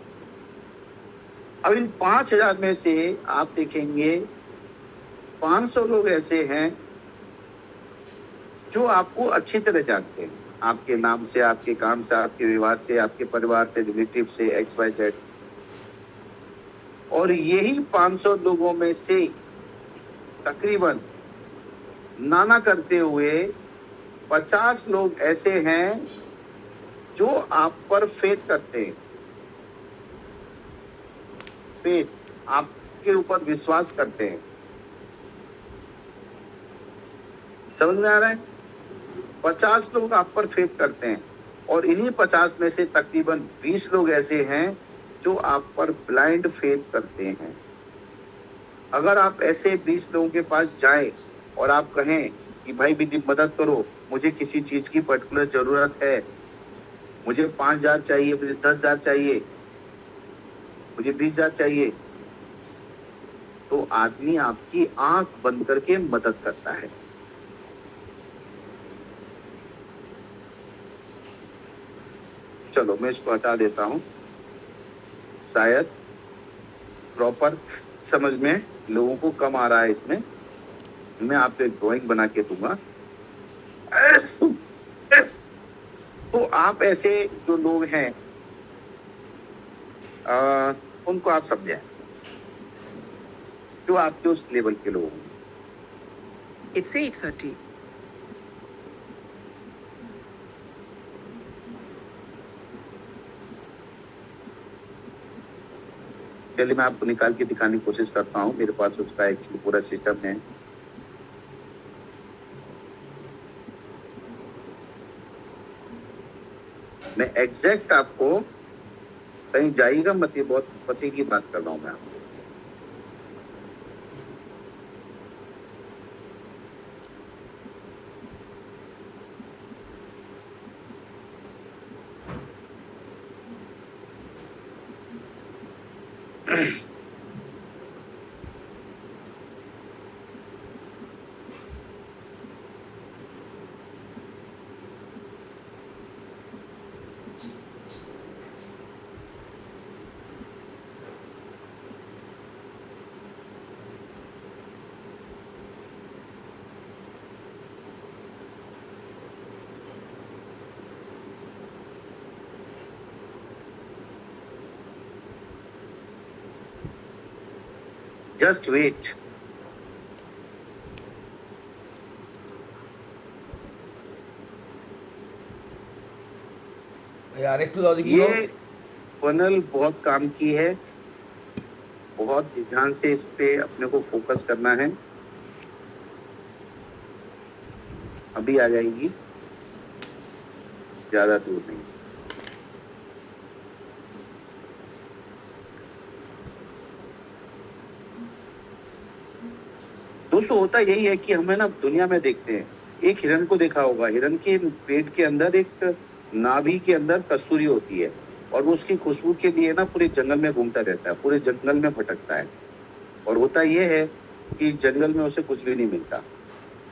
अब इन 5000 में से आप देखेंगे 500 लोग ऐसे हैं जो आपको अच्छी तरह जानते हैं, आपके नाम से, आपके काम से, आपके व्यवहार से, आपके परिवार से, रिलेटिव से, XYZ। और यही 500 लोगों में से तकरीबन नाना करते हुए 50 लोग ऐसे हैं जो आप पर फेथ करते हैं, फेथ, आपके ऊपर विश्वास करते हैं। समझ में आ रहा है? 50 लोग आप पर फेथ करते हैं और इन्हीं 50 में से तकरीबन 20 लोग ऐसे हैं जो आप पर ब्लाइंड फेथ करते हैं। अगर आप ऐसे 20 लोगों के पास जाएं और आप कहें कि भाई मेरी मदद करो, मुझे किसी चीज की पर्टिकुलर जरूरत है, मुझे 5000 चाहिए, मुझे 10,000 चाहिए, मुझे 20,000 चाहिए, तो आदमी आपकी आंख बंद करके मदद करता है। चलो मैं इसको हटा देता हूं, शायद प्रॉपर समझ में लोगों को कम आ रहा है। इसमें मैं आपको एक ड्राइंग बना के दूंगा, तो आप ऐसे जो लोग हैं उनको आप समझें, जो आपके उस लेवल के लोग हैं। It's 8:30. चलिए मैं आपको निकाल के दिखाने की कोशिश करता हूँ, मेरे पास उसका एक पूरा सिस्टम है। मैं एग्जैक्ट आपको, कहीं जाइएगा मत, ये बहुत पते की बात कर रहा हूँ मैं आपको। Just wait. यार একটু দাও দেখি ये फनल बहुत काम की है, बहुत ध्यान से इस पे अपने को फोकस करना है। अभी आ जाएगी, ज्यादा दूर नहीं। दोस्तों होता यही है कि हमें ना दुनिया में देखते हैं, एक हिरन को देखा होगा, हिरन के पेट के अंदर एक नाभि के अंदर कस्तूरी होती है और वो उसकी खुशबू के लिए ना पूरे जंगल में घूमता रहता है, पूरे जंगल में भटकता है। और होता यह है कि जंगल में उसे कुछ भी नहीं मिलता,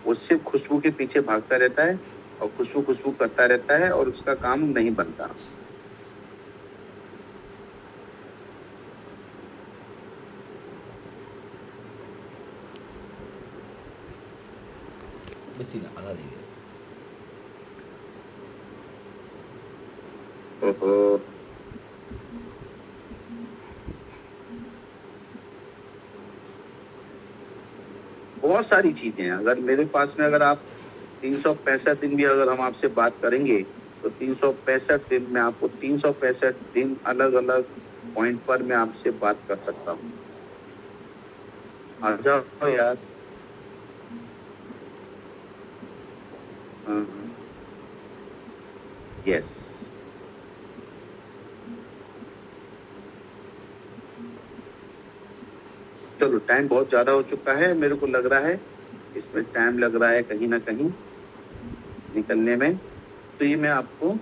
वो सिर्फ खुशबू के पीछे भागता रहता है और खुशबू खुशबू करता रहता है और उसका काम नहीं बनता। বেশি না আধা দিবে ओहो, बहुत सारी चीजें हैं। अगर मेरे पास में अगर आप 365 दिन भी अगर हम आपसे बात करेंगे तो 365 दिन में आपको 365 दिन अलग अलग पॉइंट पर मैं आपसे बात कर सकता हूँ। आ जाओ यार। यस, चलो टाइम बहुत ज्यादा हो चुका है, मेरे को लग रहा है इसमें टाइम लग रहा है कहीं ना कहीं निकलने में। तो ये मैं आपको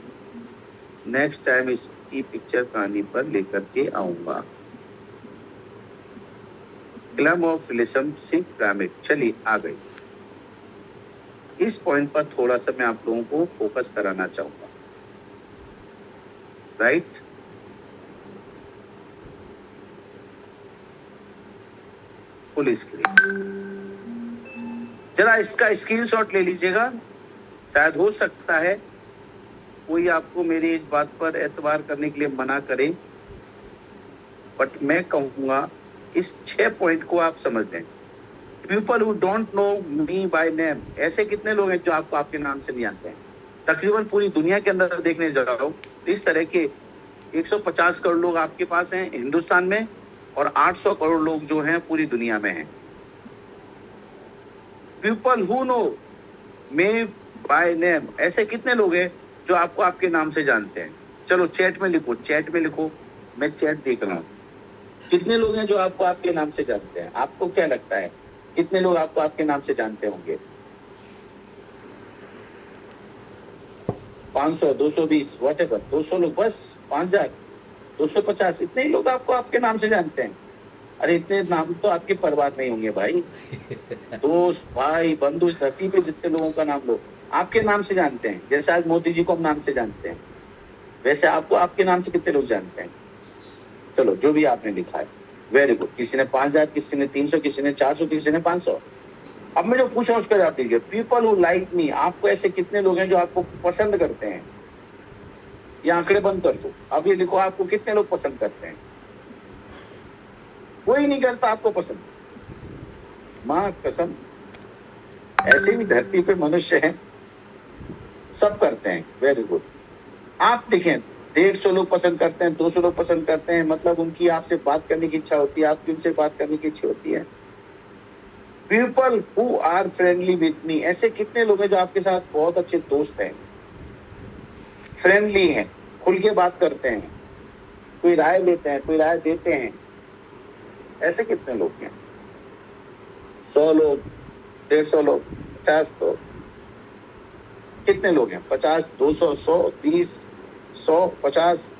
नेक्स्ट टाइम इसकी पिक्चर कहानी पर लेकर के आऊंगा। क्लब ऑफ रिलेशनशिप पिरामिड, चलिए आ गई। इस पॉइंट पर थोड़ा सा मैं आप लोगों को फोकस कराना चाहूंगा, राइट। फुल स्क्रीन, जरा इसका स्क्रीनशॉट ले लीजिएगा। शायद हो सकता है कोई आपको मेरी इस बात पर एतबार करने के लिए मना करे, बट मैं कहूंगा इस 6 पॉइंट को आप समझ लें। People who don't know me by name, ऐसे कितने लोग हैं जो आपको आपके नाम से नहीं जानते हैं? तकरीबन पूरी दुनिया के अंदर देखने जा रहा हूं, इस तरह के 150 करोड़ लोग आपके पास हैं हिंदुस्तान में और 800 करोड़ लोग जो हैं पूरी दुनिया में हैं। People who know me by name, ऐसे कितने लोग हैं जो आपको आपके नाम से जानते हैं? चलो चैट में लिखो, चैट में लिखो, मैं चैट देख रहा हूँ। कितने लोग हैं जो आपको आपके नाम से जानते हैं? आपको क्या लगता है कितने लोग आपको आपके नाम से जानते होंगे? 500, 220, व्हाटएवर, 200 लोग, बस 5000, 250, इतने ही लोग आपको आपके नाम से जानते हैं। अरे इतने नाम तो आपके बर्बाद नहीं होंगे भाई। दोस्त, भाई, बंधु, इस धरती पे जितने लोगों का नाम लो आपके नाम से जानते हैं। जैसे आज मोदी जी को हम नाम से जानते हैं, वैसे आपको आपके नाम से कितने लोग जानते हैं? चलो जो भी आपने लिखा है, वेरी गुड। किसी ने 5000, किसी ने 300, किसी ने 400, किसी ने 500। अब मैं जो पूछा उसका जवाब दीजिए। पीपल हु लाइक मी, आपको ऐसे कितने लोग हैं जो आपको पसंद करते हैं? ये आंकड़े बंद कर दो, अब ये लिखो, आपको कितने लोग पसंद करते हैं? कोई नहीं करता आपको पसंद, मां कसम। ऐसे भी धरती पे मनुष्य हैं, सब करते हैं। Very good. आप देखें, 150 लोग पसंद करते हैं, 200 लोग पसंद करते हैं, मतलब उनकी आपसे बात करने की इच्छा होती है, आपकी उनसे बात करने की इच्छा होती है। People who are friendly with me, ऐसे कितने लोग हैं जो आपके साथ बहुत अच्छे दोस्त हैं, फ्रेंडली हैं, खुल के बात करते हैं, कोई राय लेते हैं, कोई राय देते हैं? ऐसे कितने लोग हैं? 100 लोग, 150 लोग, 50 लोग, कितने लोग हैं? 50, 200, 100, 20, 100, 50,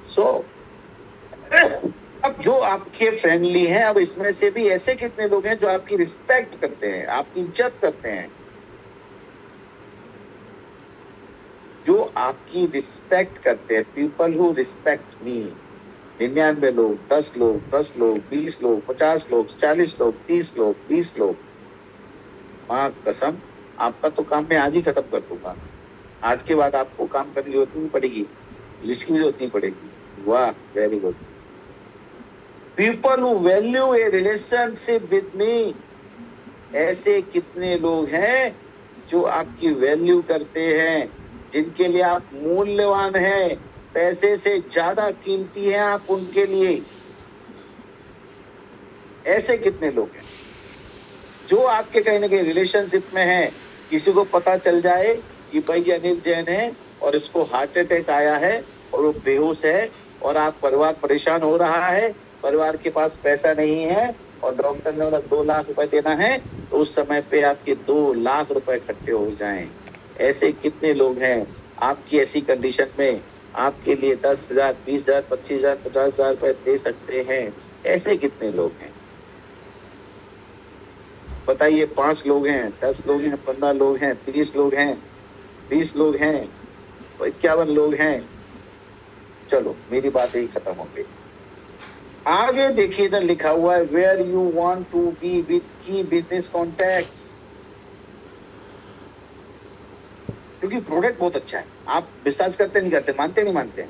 100। अब जो आपके फ्रेंडली हैं, अब इसमें से भी ऐसे कितने लोग हैं जो आपकी रिस्पेक्ट करते हैं, आपकी इज्जत करते हैं? जो आपकी रिस्पेक्ट करते हैं, पीपल हु रिस्पेक्ट मी, 99 लोग, 10 लोग, 10 लोग, 20 लोग, 50 लोग, 40 लोग, 30 लोग, 20 लोग। मां कसम, आपका तो काम मैं आज ही खत्म कर दूंगा। आज के बाद आपको काम करने की जरूरत नहीं पड़ेगी, लिस्ट की जरूरत नहीं पड़ेगी। वाह, very good. people who value a relationship with me, ऐसे कितने लोग हैं जो आपकी वैल्यू करते हैं, जिनके लिए आप मूल्यवान हैं, पैसे से ज्यादा कीमती हैं आप उनके लिए। ऐसे कितने लोग हैं जो आपके कहीं ना कहीं रिलेशनशिप में हैं, किसी को पता चल जाए कि भाई अनिल जैन है और इसको हार्ट अटैक आया है और वो बेहोश है और आप परिवार परेशान हो रहा है, परिवार के पास पैसा नहीं है और डॉक्टर ने बोला 2 लाख रुपए देना है, तो उस समय पे आपके 2 लाख रुपए इकट्ठे हो जाएं। ऐसे कितने लोग हैं आपकी ऐसी कंडीशन में आपके लिए 10,000, 20,000, 25,000, 50,000 रुपए दे सकते हैं? ऐसे कितने लोग हैं बताइए? 5 लोग हैं, 10 लोग हैं, 15 लोग हैं, 30 लोग हैं, 20 लोग हैं, 51 लोग हैं। चलो मेरी बात ही खत्म हो गई। आगे देखिए इधर लिखा हुआ है where you want to be with key business contacts, क्योंकि प्रोडक्ट बहुत अच्छा है। आप विश्वास करते नहीं करते, मानते नहीं मानते,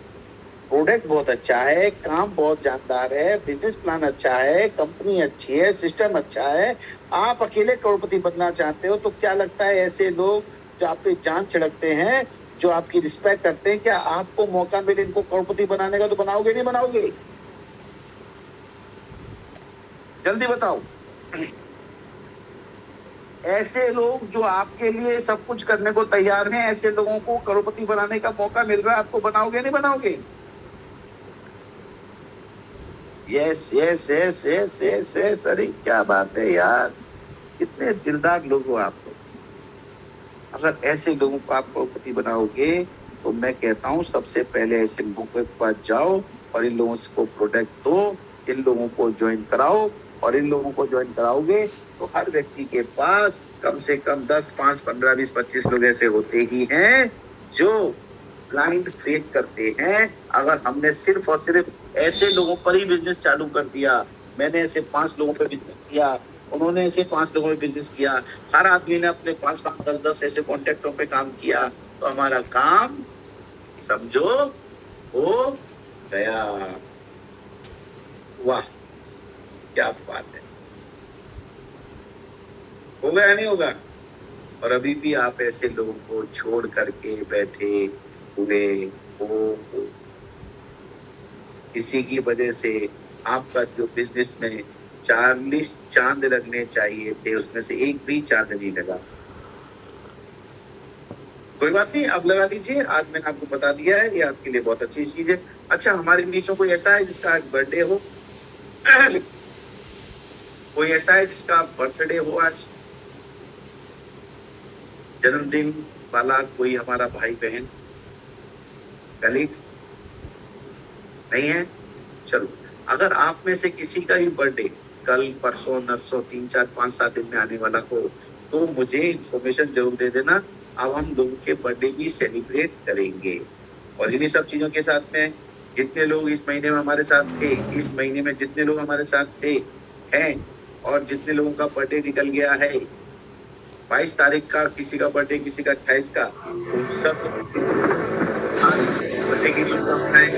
प्रोडक्ट बहुत अच्छा है, काम बहुत जानदार है, बिजनेस प्लान अच्छा है, कंपनी अच्छी है, सिस्टम अच्छा है। आप अकेले करोड़पति बनना चाहते हो तो क्या लगता है ऐसे लोग जो आप पे जान छिड़कते हैं, जो आपकी रिस्पेक्ट करते हैं, क्या आपको मौका मिले इनको करोड़पति बनाने का तो बनाओगे नहीं बनाओगे? जल्दी बताओ। ऐसे लोग जो आपके लिए सब कुछ करने को तैयार हैं, ऐसे लोगों को करोड़पति बनाने का मौका मिल रहा है, आपको बनाओगे नहीं बनाओगे? Yes yes yes yes yes yes. अरे क्या बात है यार, कितने दिलदार लोग हो आप लोग। अगर ऐसे लोगों को आप करोड़पति बनाओगे तो मैं कहता हूँ सबसे पहले ऐसे लोगों के पास जाओ और इन लोगों को प्रोडक्ट दो, इन लोगों को ज्वाइन कराओ, और इन लोगों को ज्वाइन कराओगे तो हर व्यक्ति के पास कम से कम 10, 5, 15, 20, 25 लोग ऐसे होते ही हैं जो ब्लाइंड फेथ करते हैं। अगर हमने सिर्फ और सिर्फ ऐसे लोगों पर ही बिजनेस चालू कर दिया, मैंने ऐसे 5 लोगों पर बिजनेस किया, उन्होंने ऐसे 5 लोगों पर बिजनेस किया, हर आदमी ने अपने 5, 5, 10 ऐसे कॉन्टेक्टों पे काम किया, तो हमारा काम समझो हो गया। वाह क्या बात है, होगा या नहीं होगा? और अभी भी आप ऐसे लोगों को छोड़ करके बैठे हुए हो। किसी की वजह से आपका जो बिजनेस में 40 चांद लगने चाहिए थे, उसमें से एक भी चांद नहीं लगा। कोई बात नहीं, अब लगा लीजिए। आज मैंने आपको बता दिया है, ये आपके लिए बहुत अच्छी चीज है। अच्छा, हमारे बीच में कोई ऐसा है जिसका आज बर्थडे हो? कोई ऐसा है जिसका बर्थडे हो आज, जन्मदिन वाला कोई हमारा भाई बहन, कलीग्स? नहीं है? चलो, अगर आप में से किसी का भी बर्थडे कल, परसों, नरसों, 3, 4, 5, 7 दिन में आने वाला हो तो मुझे इंफॉर्मेशन जरूर दे देना। अब हम लोगों के बर्थडे भी सेलिब्रेट करेंगे। और इन्हीं सब चीजों के साथ में जितने लोग इस महीने में हमारे साथ थे, इस महीने में जितने लोग हमारे साथ थे हैं, और जितने लोगों का बर्थडे निकल गया है, 22 तारीख का किसी का बर्थडे, किसी का 28 का, उन सब बर्थडे की शुभकामनाएं।